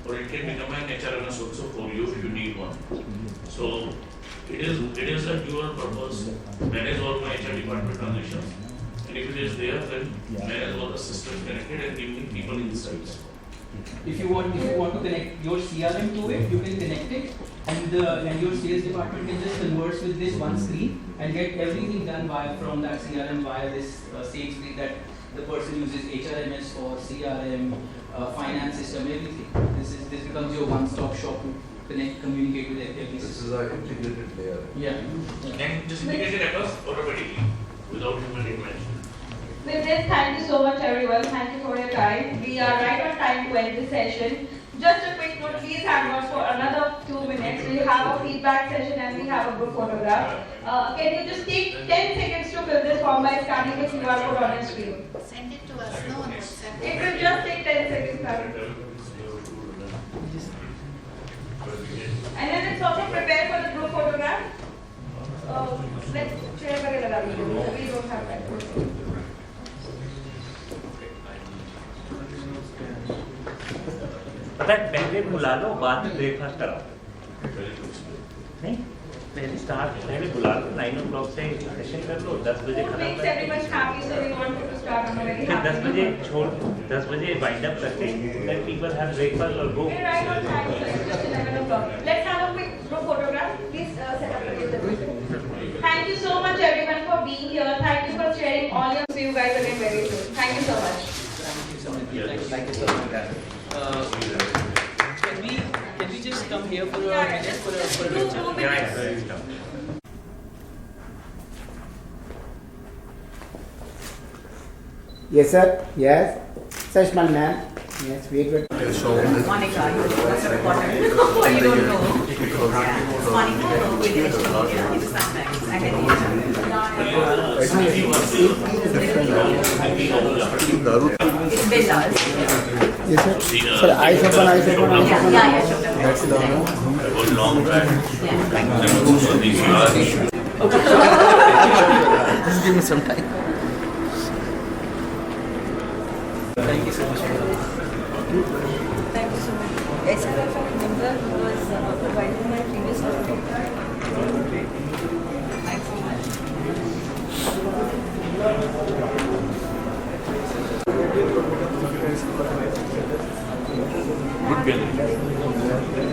or it can become an HRMS also for you if you need one. So it is a dual purpose. Manage all my HR department transactions, and if it is there, then manage all the systems connected and giving people insights. If you want to connect your CRM to it, you can connect it, and your sales department can just converse with this one screen and get everything done from that CRM via this same screen that the person uses HRMS or CRM, finance system, everything. This becomes your one-stop shop connect, communicate with every This is our integrated layer. Yeah. And just integrated across automatically without human intervention. With this, thank you so much everyone. Thank you for your time. We are right on time to end this session. Just a quick note, please hang on for another 2 minutes. We have a feedback session and we have a group photograph. Can you just take 10 seconds to fill this form by scanning the QR code on your screen? Send it to us, no on WhatsApp. It will just take 10 seconds, Karen. And then it's also prepared for the group photograph. Let's share it. We don't have that. पता है पहले बुला लो बाद में breakfast कराओ नहीं पहले बुला लो 9 o'clock से सेशन कर लो 10 बजे खत्म फिर 10 बजे छोड़ 10 बजे वाइंड अप करके let people have breakfast or go. Let's have a quick group photograph. Please set up the group. Thank you so much everyone for being here. Thank you for sharing all your. See you guys again very soon. Thank you so much. Thank you so much. Thank you so much. Can we just come here for a minute for a picture? Yes, sir. Yes. Such man, ma'am. Yes, wait. Monica, you know what's important? You don't know. Monica, it's Bella's. Yes, sir. Sir, eyes open. Yeah, That's the long drive. Just give me some time. Thank you so much. Thank you so much. SRF member was providing my previous